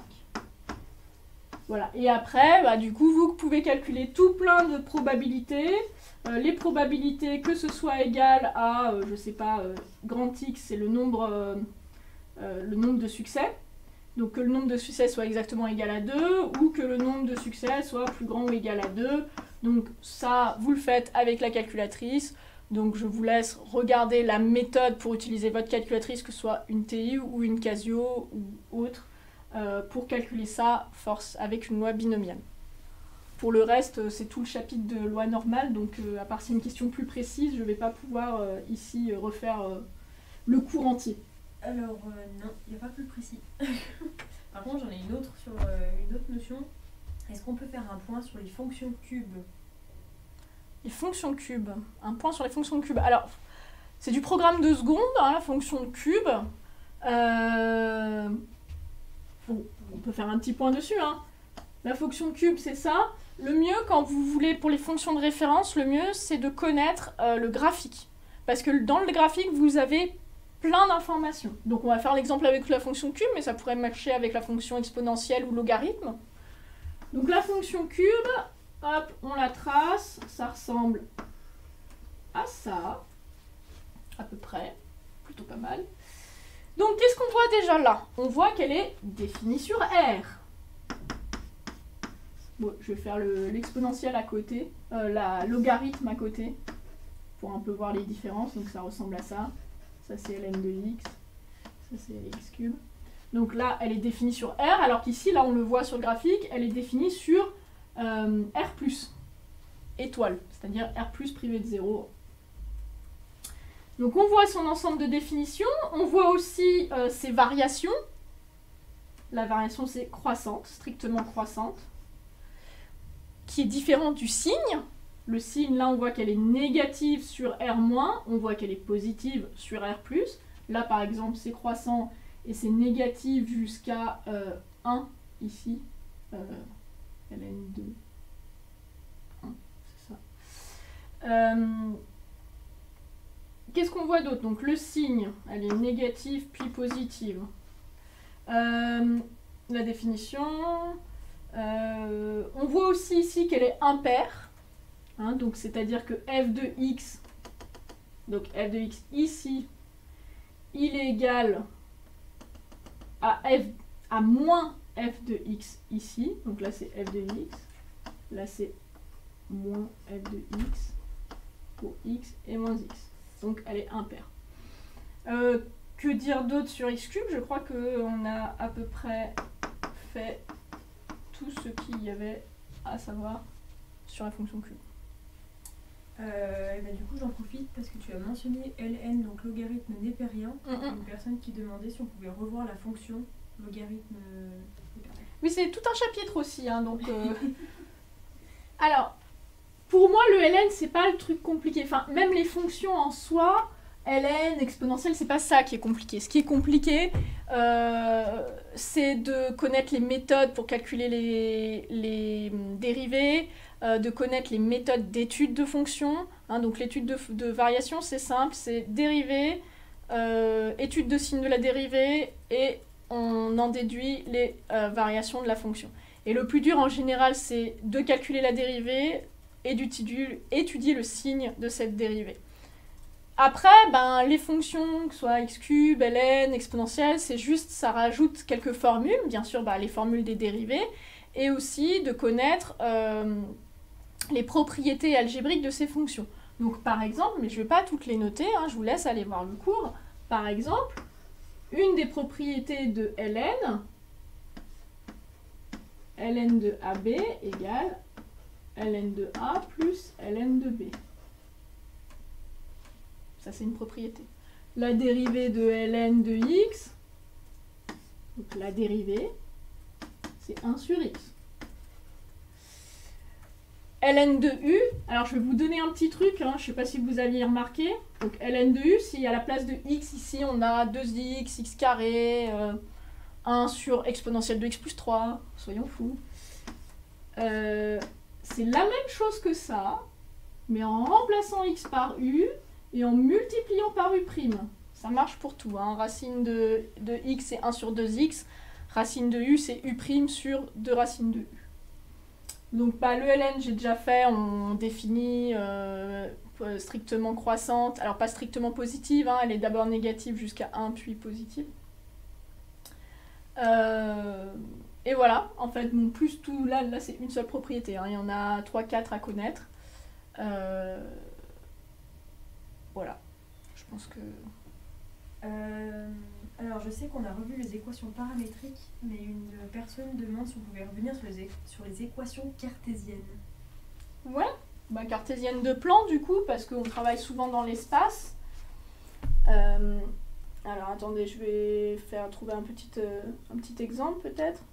Voilà. Et après, du coup, vous pouvez calculer tout plein de probabilités. Les probabilités que ce soit égal à, je sais pas, grand X, c'est le nombre de succès. Donc que le nombre de succès soit exactement égal à 2, ou que le nombre de succès soit plus grand ou égal à 2. Donc ça, vous le faites avec la calculatrice. Donc je vous laisse regarder la méthode pour utiliser votre calculatrice, que ce soit une TI ou une Casio ou autre, pour calculer ça avec une loi binomiale. Pour le reste, c'est tout le chapitre de loi normale, donc à part si une question plus précise, je ne vais pas pouvoir ici refaire le cours entier. Alors non, il n'y a pas plus précis. Par contre, j'en ai une autre sur une autre notion. Est-ce qu'on peut faire un point sur les fonctions cubes? Les fonctions cubes. Un point sur les fonctions cubes. Alors, c'est du programme de seconde, hein, la fonction cube. Bon, on peut faire un petit point dessus. Hein. La fonction cube, c'est ça. Le mieux, quand vous voulez, pour les fonctions de référence, le mieux, c'est de connaître le graphique. Parce que dans le graphique, vous avez plein d'informations. Donc, on va faire l'exemple avec la fonction cube, mais ça pourrait matcher avec la fonction exponentielle ou logarithme. Donc, la fonction cube, hop, on la trace. Ça ressemble à ça, à peu près. Plutôt pas mal. Donc, qu'est-ce qu'on voit déjà là? On voit qu'elle est définie sur R. Bon, je vais faire l'exponentielle à côté, la logarithme à côté, pour un peu voir les différences. Donc, ça ressemble à ça. Ça, c'est ln de x. Ça, c'est x cube. Donc là, elle est définie sur R, alors qu'ici, là, on le voit sur le graphique, elle est définie sur R+, étoile, c'est-à-dire R+, privé de 0. Donc on voit son ensemble de définitions, on voit aussi ses variations. La variation, c'est croissante, strictement croissante, qui est différente du signe. Le signe, là, on voit qu'elle est négative sur R-, on voit qu'elle est positive sur R+. Là, par exemple, c'est croissant et c'est négatif jusqu'à 1, ici. ln2. 1, c'est ça. Qu'est-ce qu'on voit d'autre? Donc, le signe, elle est négative puis positive. La définition... on voit aussi ici qu'elle est impaire. Hein, donc c'est-à-dire que f de x, donc f de x ici, il est égal à moins f de x ici. Donc là c'est f de x, là c'est moins f de x pour x et moins x. Donc elle est impaire. Que dire d'autre sur x cube? Je crois qu'on a à peu près fait tout ce qu'il y avait à savoir sur la fonction cube. Et ben, du coup, j'en profite parce que tu as mentionné ln, donc logarithme népérien. Une personne qui demandait si on pouvait revoir la fonction logarithme népérien. Oui, c'est tout un chapitre aussi. Hein, donc, alors, pour moi, le ln, c'est pas le truc compliqué. Enfin, même les fonctions en soi, ln, exponentielle, c'est pas ça qui est compliqué. Ce qui est compliqué, c'est de connaître les méthodes pour calculer les dérivés, de connaître les méthodes d'étude de fonctions. Hein, donc l'étude de variation, c'est simple, c'est dérivée, étude de signe de la dérivée, et on en déduit les variations de la fonction. Et le plus dur en général, c'est de calculer la dérivée et d'étudier le signe de cette dérivée. Après, ben, les fonctions, que ce soit x cube, ln, exponentielle, c'est juste, ça rajoute quelques formules, bien sûr les formules des dérivés, et aussi de connaître les propriétés algébriques de ces fonctions. Donc par exemple, mais je ne vais pas toutes les noter, hein, je vous laisse aller voir le cours. Par exemple, une des propriétés de ln de AB égale ln de A plus ln de B. Ça, c'est une propriété. La dérivée de ln de x, donc la dérivée, c'est 1 sur x. ln de u, alors je vais vous donner un petit truc, hein, je ne sais pas si vous aviez remarqué. Donc ln de u, si à la place de x, ici, on a 2x, x carré, 1 sur exponentielle de x plus 3, soyons fous. C'est la même chose que ça, mais en remplaçant x par u, et en multipliant par u'. Ça marche pour tout. Hein. Racine de x, c'est 1 sur 2x. Racine de u, c'est u' sur 2 racines de u. Donc le ln, j'ai déjà fait. On définit strictement croissante. Alors, pas strictement positive. Hein, elle est d'abord négative jusqu'à 1, puis positive. Et voilà. En fait, bon, plus tout, là c'est une seule propriété. Hein. Il y en a 3-4 à connaître. Voilà, je pense que... alors, je sais qu'on a revu les équations paramétriques, mais une personne demande si on pouvait revenir sur les équations cartésiennes. Ouais, cartésienne de plan, du coup, parce qu'on travaille souvent dans l'espace. Alors, attendez, je vais trouver un petit exemple, peut-être.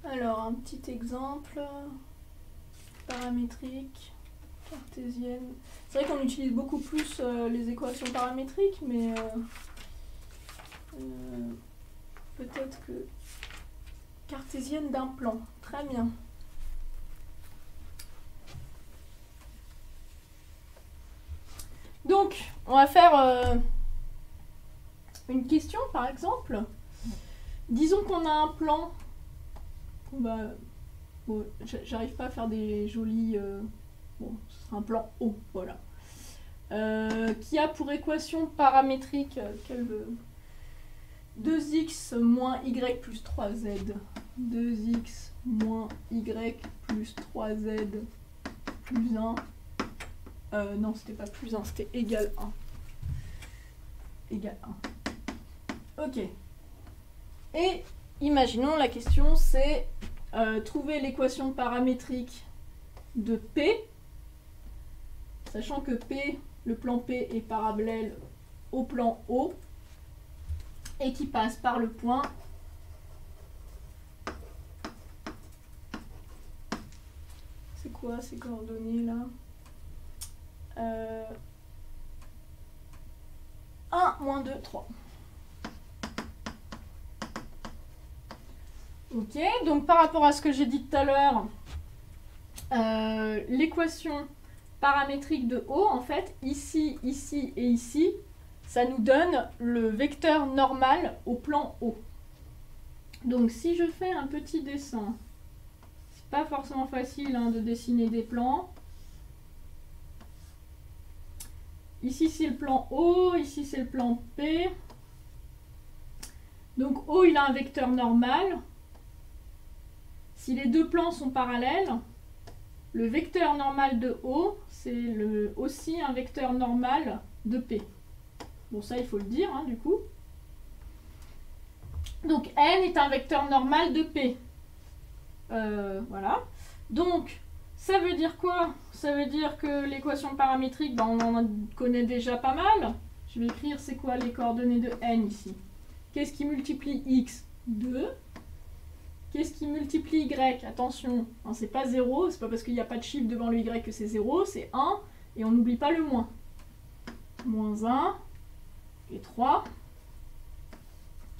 Alors, un petit exemple paramétrique, cartésienne. C'est vrai qu'on utilise beaucoup plus les équations paramétriques, mais peut-être que cartésienne d'un plan. Très bien. Donc, on va faire une question, par exemple. Disons qu'on a un plan. J'arrive pas à faire des jolis... bon, ce sera un plan O, voilà. Qui a pour équation paramétrique 2x moins y plus 3z. 2x moins y plus 3z plus 1. Non, c'était pas plus 1, c'était égal 1. Égal 1. Ok. Et imaginons, la question c'est trouver l'équation paramétrique de P, sachant que P, le plan P est parallèle au plan O et qui passe par le point c'est quoi ces coordonnées là 1, moins 2, 3. Ok, donc par rapport à ce que j'ai dit tout à l'heure, l'équation paramétrique de O, en fait, ici, ici et ici, ça nous donne le vecteur normal au plan O. Donc si je fais un petit dessin, c'est pas forcément facile hein, de dessiner des plans. Ici c'est le plan O, ici c'est le plan P. Donc O il a un vecteur normal. Si les deux plans sont parallèles, le vecteur normal de O, c'est aussi un vecteur normal de P. Bon, ça, il faut le dire, hein, du coup. Donc, N est un vecteur normal de P. Voilà. Donc, ça veut dire quoi? Ça veut dire que l'équation paramétrique, on en connaît déjà pas mal. Je vais écrire c'est quoi les coordonnées de N ici. Qu'est-ce qui multiplie X? 2. Qu'est-ce qui multiplie Y? Attention, hein, c'est pas 0, c'est pas parce qu'il n'y a pas de chiffre devant le Y que c'est 0, c'est 1, et on n'oublie pas le moins. Moins 1, et 3.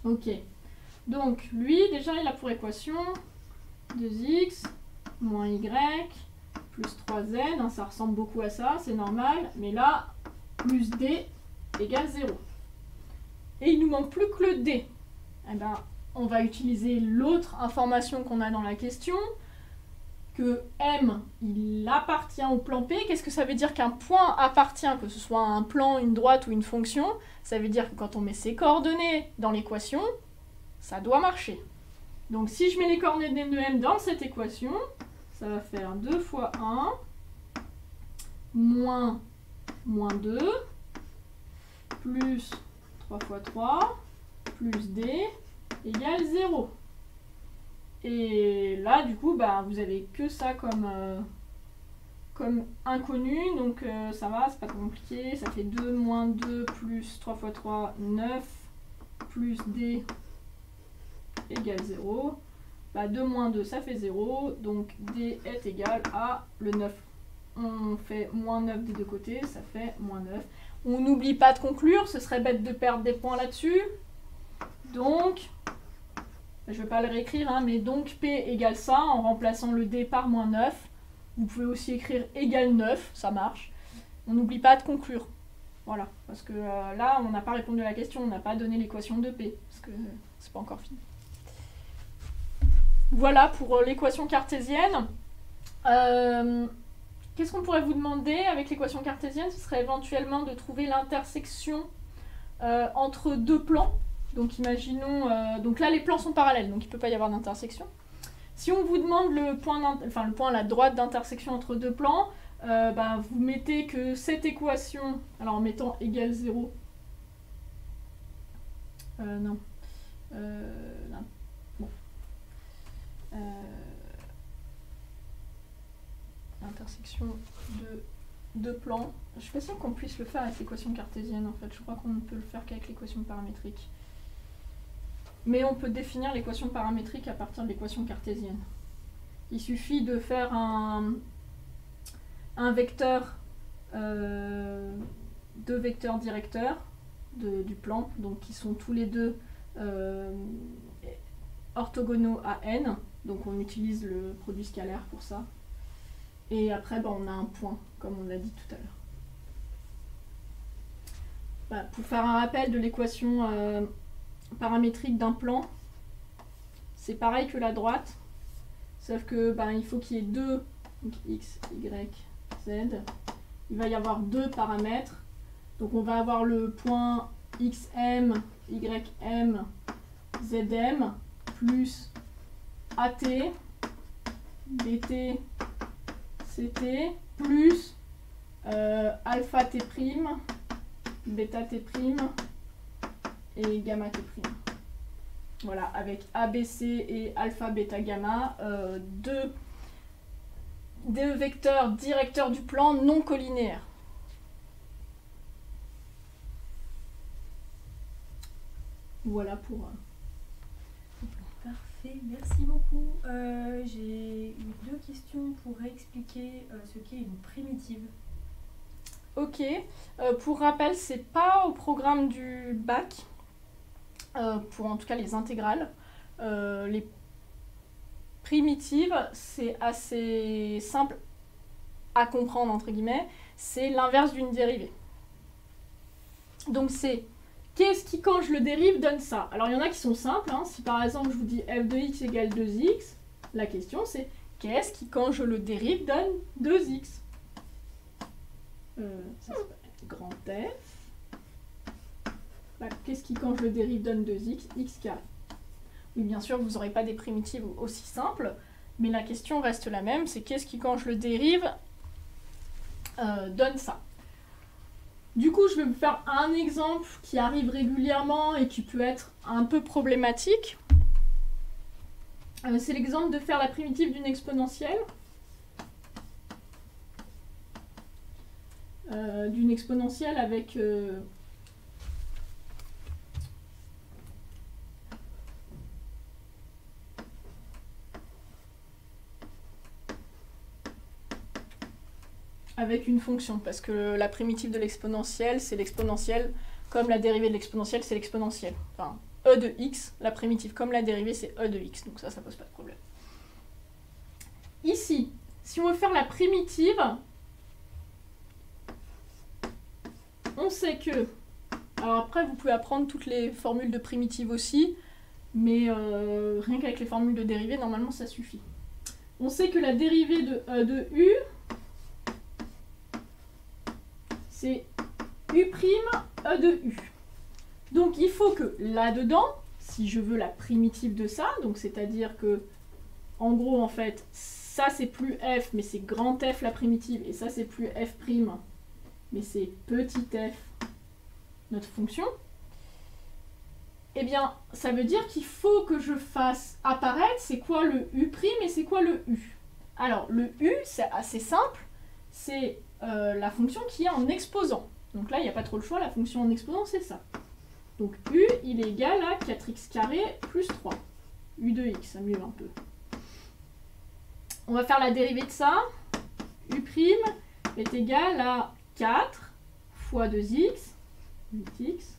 Ok. Donc, lui, déjà, il a pour équation 2x moins y plus 3z, hein, ça ressemble beaucoup à ça, c'est normal, mais là, plus d égale 0. et il nous manque plus que le D. Eh ben, on va utiliser l'autre information qu'on a dans la question, que M, il appartient au plan P. Qu'est-ce que ça veut dire qu'un point appartient, que ce soit un plan, une droite ou une fonction? Ça veut dire que quand on met ses coordonnées dans l'équation, ça doit marcher. Donc si je mets les coordonnées de M dans cette équation, ça va faire 2 fois 1, moins 2, plus 3 fois 3, plus D, égale 0. Et là, du coup, bah, vous avez que ça comme inconnu, donc ça va, c'est pas compliqué. Ça fait 2 moins 2 plus 3 fois 3, 9, plus D égale 0. Bah, 2 moins 2, ça fait 0, donc D est égal à le 9. On fait moins 9 des deux côtés, ça fait moins 9. On n'oublie pas de conclure, ce serait bête de perdre des points là-dessus. Donc, je ne vais pas le réécrire, hein, mais donc P égale ça, en remplaçant le D par moins 9. Vous pouvez aussi écrire égale 9, ça marche. On n'oublie pas de conclure. Voilà, parce que là, on n'a pas répondu à la question, on n'a pas donné l'équation de P, parce que c'est pas encore fini. Voilà pour l'équation cartésienne. Qu'est-ce qu'on pourrait vous demander avec l'équation cartésienne? Ce serait éventuellement de trouver l'intersection entre deux plans. Donc imaginons, donc là les plans sont parallèles, donc il ne peut pas y avoir d'intersection. Si on vous demande le point à la droite d'intersection entre deux plans, bah, vous mettez que cette équation, alors en mettant égale 0, non, bon, l'intersection de deux plans, je suis pas sûre qu'on puisse le faire avec l'équation cartésienne en fait, je crois qu'on ne peut le faire qu'avec l'équation paramétrique. Mais on peut définir l'équation paramétrique à partir de l'équation cartésienne. Il suffit de faire un vecteur, deux vecteurs directeurs du plan, donc qui sont tous les deux orthogonaux à n, donc on utilise le produit scalaire pour ça. Et après, bah, on a un point, comme on l'a dit tout à l'heure. Voilà, pour faire un rappel de l'équation paramétrique d'un plan, c'est pareil que la droite, sauf que bah, il faut qu'il y ait deux, donc x, y, z, il va y avoir deux paramètres, donc on va avoir le point xm, ym, zm, plus at, bt, ct, plus alpha t', bêta t' et gamma t'. Voilà, avec ABC et alpha, bêta, gamma, deux vecteurs directeurs du plan non collinéaires. Voilà pour... Parfait, merci beaucoup. J'ai eu deux questions pour réexpliquer ce qu'est une primitive. Ok, pour rappel, c'est pas au programme du bac, pour en tout cas les intégrales. Les primitives, c'est assez simple à comprendre, entre guillemets, c'est l'inverse d'une dérivée. Donc c'est qu'est-ce qui, quand je le dérive, donne ça? Alors il y en a qui sont simples, hein. Si par exemple je vous dis f de x égale 2x, la question c'est qu'est-ce qui, quand je le dérive, donne 2x? Ça s'appelle grand F. Bah, qu'est-ce qui, quand je le dérive, donne 2x? X carré. Oui, bien sûr, vous n'aurez pas des primitives aussi simples, mais la question reste la même, c'est qu'est-ce qui, quand je le dérive, donne ça? Du coup, je vais vous faire un exemple qui arrive régulièrement et qui peut être un peu problématique. C'est l'exemple de faire la primitive d'une exponentielle. D'une exponentielle avec une fonction, parce que la primitive de l'exponentielle, c'est l'exponentielle, comme la dérivée de l'exponentielle, c'est l'exponentielle. Enfin, e de x, la primitive comme la dérivée, c'est e de x, donc ça pose pas de problème. Ici, si on veut faire la primitive, on sait que Alors après, vous pouvez apprendre toutes les formules de primitives aussi, mais rien qu'avec les formules de dérivée, normalement, ça suffit. On sait que la dérivée de E de U, c'est U' E de U. Donc il faut que là-dedans, si je veux la primitive de ça, donc c'est-à-dire que, en gros, en fait, ça c'est plus f, mais c'est grand F la primitive, et ça c'est plus f', mais c'est petit f, notre fonction, eh bien, ça veut dire qu'il faut que je fasse apparaître c'est quoi le U' et c'est quoi le U. Alors, le U, c'est assez simple, c'est la fonction qui est en exposant. Donc là, il n'y a pas trop le choix, la fonction en exposant, c'est ça. Donc U, il est égal à 4x carré plus 3. U de x, ça mieux un peu. On va faire la dérivée de ça. U' est égal à 4 fois 2x, 8x,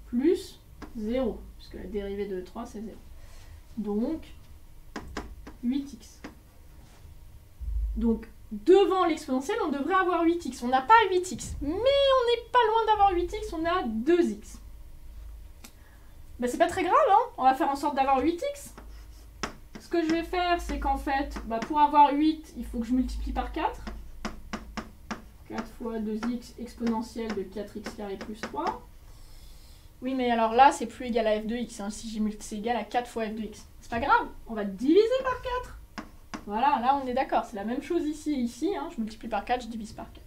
plus 0, puisque la dérivée de 3, c'est 0. Donc, 8x. Donc, devant l'exponentielle, on devrait avoir 8x. On n'a pas 8x, mais on n'est pas loin d'avoir 8x, on a 2x. Ben, c'est pas très grave, hein, on va faire en sorte d'avoir 8x. Ce que je vais faire, c'est qu'en fait, bah, pour avoir 8, il faut que je multiplie par 4. 4 fois 2x exponentielle de 4x carré plus 3. Oui, mais alors là, c'est plus égal à f de x. Hein. Si j'ai multiplié, c'est égal à 4 fois f de x. C'est pas grave, on va diviser par 4. Voilà, là, on est d'accord. C'est la même chose ici et ici. Hein. Je multiplie par 4, je divise par 4.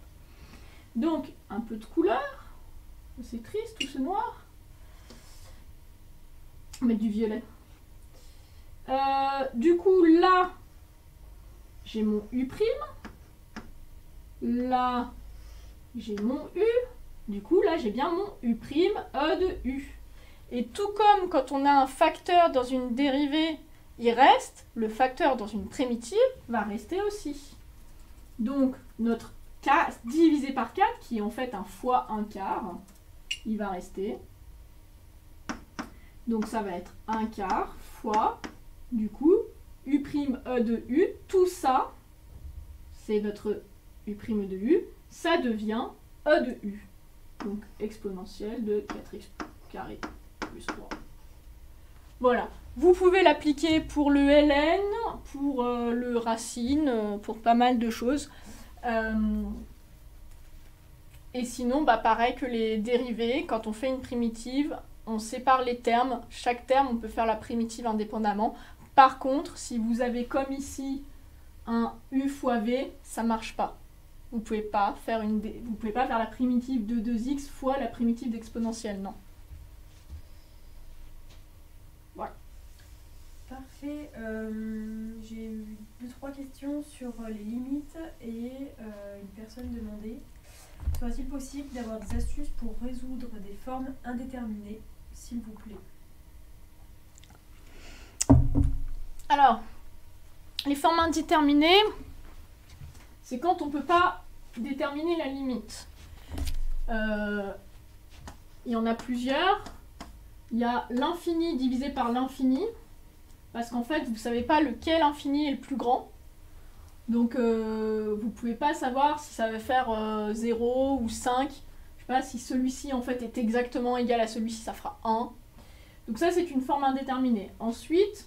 Donc, un peu de couleur. C'est triste, tout ce noir. On va mettre du violet. Du coup, là, j'ai mon U'. Là, j'ai mon U. Du coup, là, j'ai bien mon U', E de U. Et tout comme quand on a un facteur dans une dérivée, il reste, le facteur dans une primitive va rester aussi. Donc, notre K divisé par 4, qui est en fait un fois 1 quart, il va rester. Donc, ça va être 1 quart fois, du coup, U' E de U. Tout ça, c'est notre U' de U. Ça devient E de U. Donc, exponentielle de 4x carré plus 3. Voilà. Vous pouvez l'appliquer pour le ln, pour le racine, pour pas mal de choses. Et sinon, bah, pareil que les dérivés, quand on fait une primitive, on sépare les termes. Chaque terme, on peut faire la primitive indépendamment. Par contre, si vous avez comme ici un u fois v, ça ne marche pas. Vous ne pouvez pas faire la primitive de 2x fois la primitive d'exponentielle, non. Voilà. Parfait. J'ai eu 2-3 questions sur les limites et une personne demandait: serait-il possible d'avoir des astuces pour résoudre des formes indéterminées, s'il vous plaît? Alors, les formes indéterminées, c'est quand on ne peut pas déterminer la limite. Il y en a plusieurs. Il y a l'infini divisé par l'infini, parce qu'en fait, vous ne savez pas lequel infini est le plus grand. Donc, vous ne pouvez pas savoir si ça va faire 0 ou 5. Je ne sais pas si celui-ci, en fait, est exactement égal à celui-ci, ça fera 1. Donc ça, c'est une forme indéterminée. Ensuite,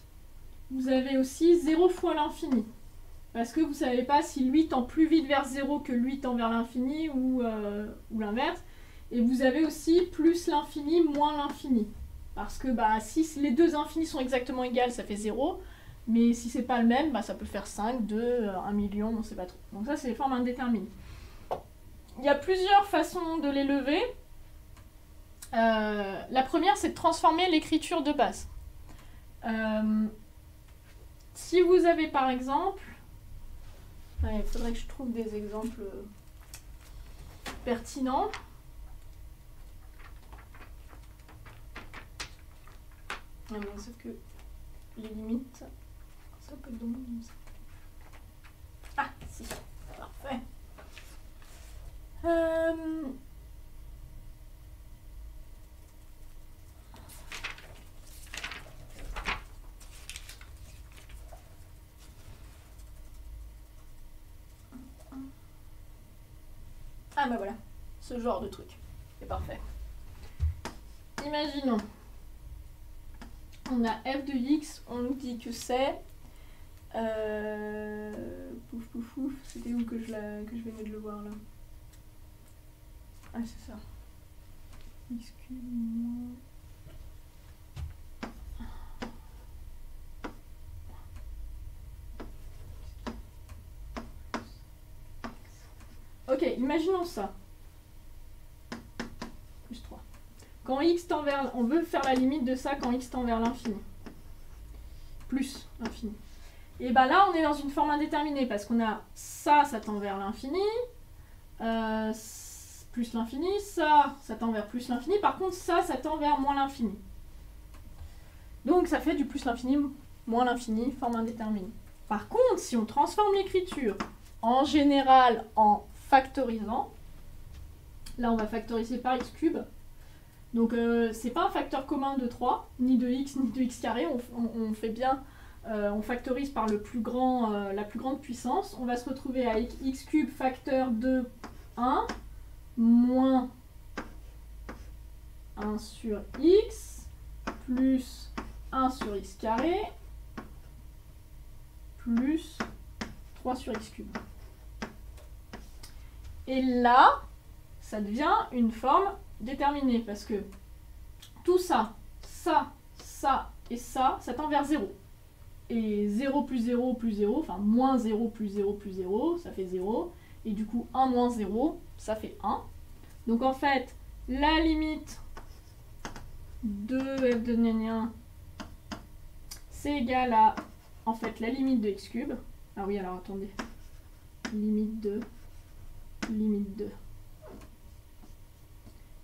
vous avez aussi 0 fois l'infini. Parce que vous ne savez pas si lui tend plus vite vers 0 que lui tend vers l'infini ou l'inverse. Et vous avez aussi plus l'infini, moins l'infini. Parce que bah, si les deux infinis sont exactement égales, ça fait 0. Mais si c'est pas le même, bah, ça peut faire 5, 2, 1 million, on ne sait pas trop. Donc ça, c'est les formes indéterminées. Il y a plusieurs façons de les lever. La première, c'est de transformer l'écriture de base. Si vous avez par exemple... Il faudrait que je trouve des exemples pertinents. Ah bon, sauf que les limites, ça peut donc... Ah, si, parfait. Ah bah voilà, ce genre de truc, c'est parfait. imaginons, on a f de x, on nous dit que c'est... pouf pouf pouf, c'était où que je venais de le voir là? Ah c'est ça. X cube moins... Ok, imaginons ça. Plus 3. Quand x tend vers... On veut faire la limite de ça quand x tend vers l'infini. Plus l'infini. Et bah là, on est dans une forme indéterminée parce qu'on a ça tend vers l'infini. Plus l'infini. Ça tend vers plus l'infini. Par contre, ça tend vers moins l'infini. Donc ça fait du plus l'infini, moins l'infini, forme indéterminée. Par contre, si on transforme l'écriture en général en factorisant, là on va factoriser par x cube. Donc c'est pas un facteur commun de 3, ni de x, ni de x carré, on fait bien, on factorise par la plus grande puissance. On va se retrouver avec x cube facteur de 1, moins 1 sur x, plus 1 sur x carré, plus 3 sur x cube. Et là, ça devient une forme déterminée parce que tout ça et ça tend vers 0. Et 0 plus 0 plus 0, enfin moins 0 plus 0 plus 0, ça fait 0. Et du coup, 1 moins 0, ça fait 1. Donc en fait, la limite de f de gna, c'est égal à, en fait, la limite de x cube. Ah oui, alors attendez. Limite de...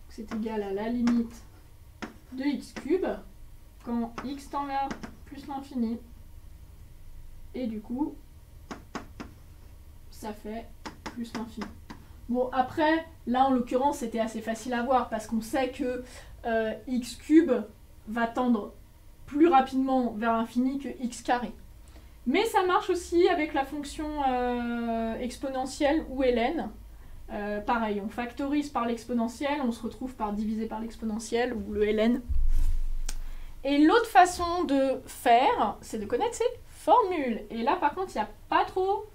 C'est égal à la limite de x cube quand x tend vers plus l'infini. Et du coup, ça fait plus l'infini. Bon, après, là en l'occurrence, c'était assez facile à voir parce qu'on sait que x cube va tendre plus rapidement vers l'infini que x carré. Mais ça marche aussi avec la fonction exponentielle ou ln. Pareil, on factorise par l'exponentielle, on se retrouve par diviser par l'exponentielle ou le ln. Et l'autre façon de faire, c'est de connaître ces formules. Et là, par contre, il n'y a pas trop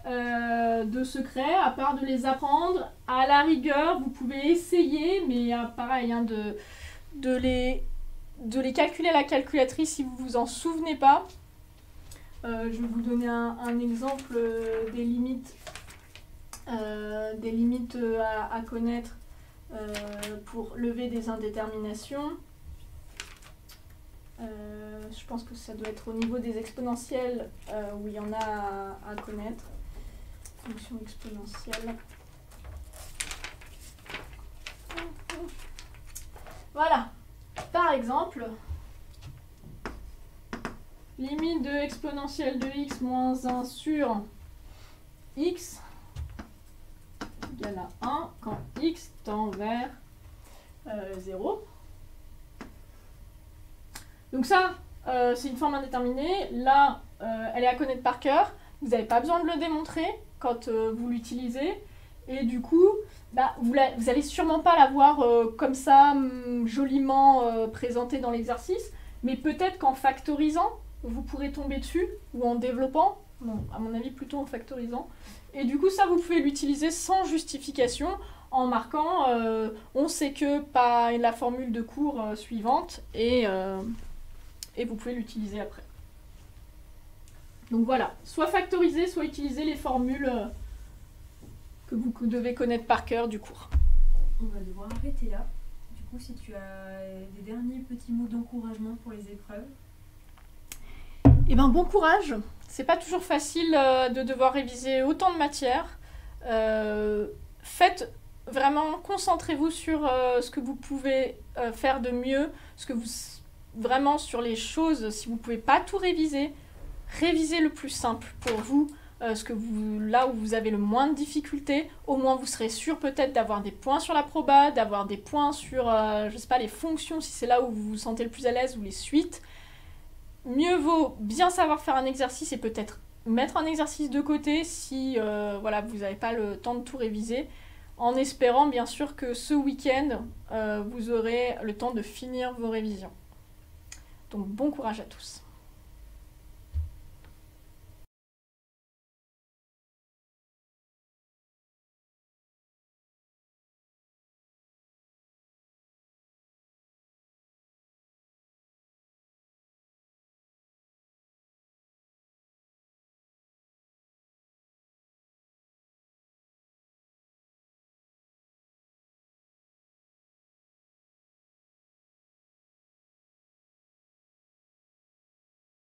de secret, à part de les apprendre. À la rigueur, vous pouvez essayer, mais pareil, hein, de les calculer à la calculatrice si vous vous en souvenez pas. Je vais vous donner un exemple des limites à connaître pour lever des indéterminations. Je pense que ça doit être au niveau des exponentielles où il y en a à connaître. Fonction exponentielle. Voilà. Par exemple, limite de exponentielle de x moins 1 sur x égale à 1 quand x tend vers 0. Donc ça, c'est une forme indéterminée. Là, elle est à connaître par cœur. Vous n'avez pas besoin de le démontrer quand vous l'utilisez. Et du coup, bah, vous n'allez sûrement pas la voir comme ça, joliment présentée dans l'exercice. Mais peut-être qu'en factorisant, vous pourrez tomber dessus, ou en développant. Bon, à mon avis, plutôt en factorisant. Et du coup, ça, vous pouvez l'utiliser sans justification, en marquant on sait que par la formule de cours suivante, et vous pouvez l'utiliser après. Donc voilà, soit factoriser, soit utiliser les formules que vous devez connaître par cœur du cours. On va devoir arrêter là. Du coup, si tu as des derniers petits mots d'encouragement pour les épreuves. Eh ben, bon courage. C'est pas toujours facile de devoir réviser autant de matières. Faites vraiment, concentrez-vous sur ce que vous pouvez faire de mieux, vraiment sur les choses, si vous pouvez pas tout réviser, révisez le plus simple pour vous, là où vous avez le moins de difficultés. Au moins vous serez sûr peut-être d'avoir des points sur la proba, d'avoir des points sur, je sais pas, les fonctions si c'est là où vous vous sentez le plus à l'aise, ou les suites. Mieux vaut bien savoir faire un exercice et peut-être mettre un exercice de côté si voilà, vous n'avez pas le temps de tout réviser. en espérant bien sûr que ce week-end, vous aurez le temps de finir vos révisions. Donc bon courage à tous.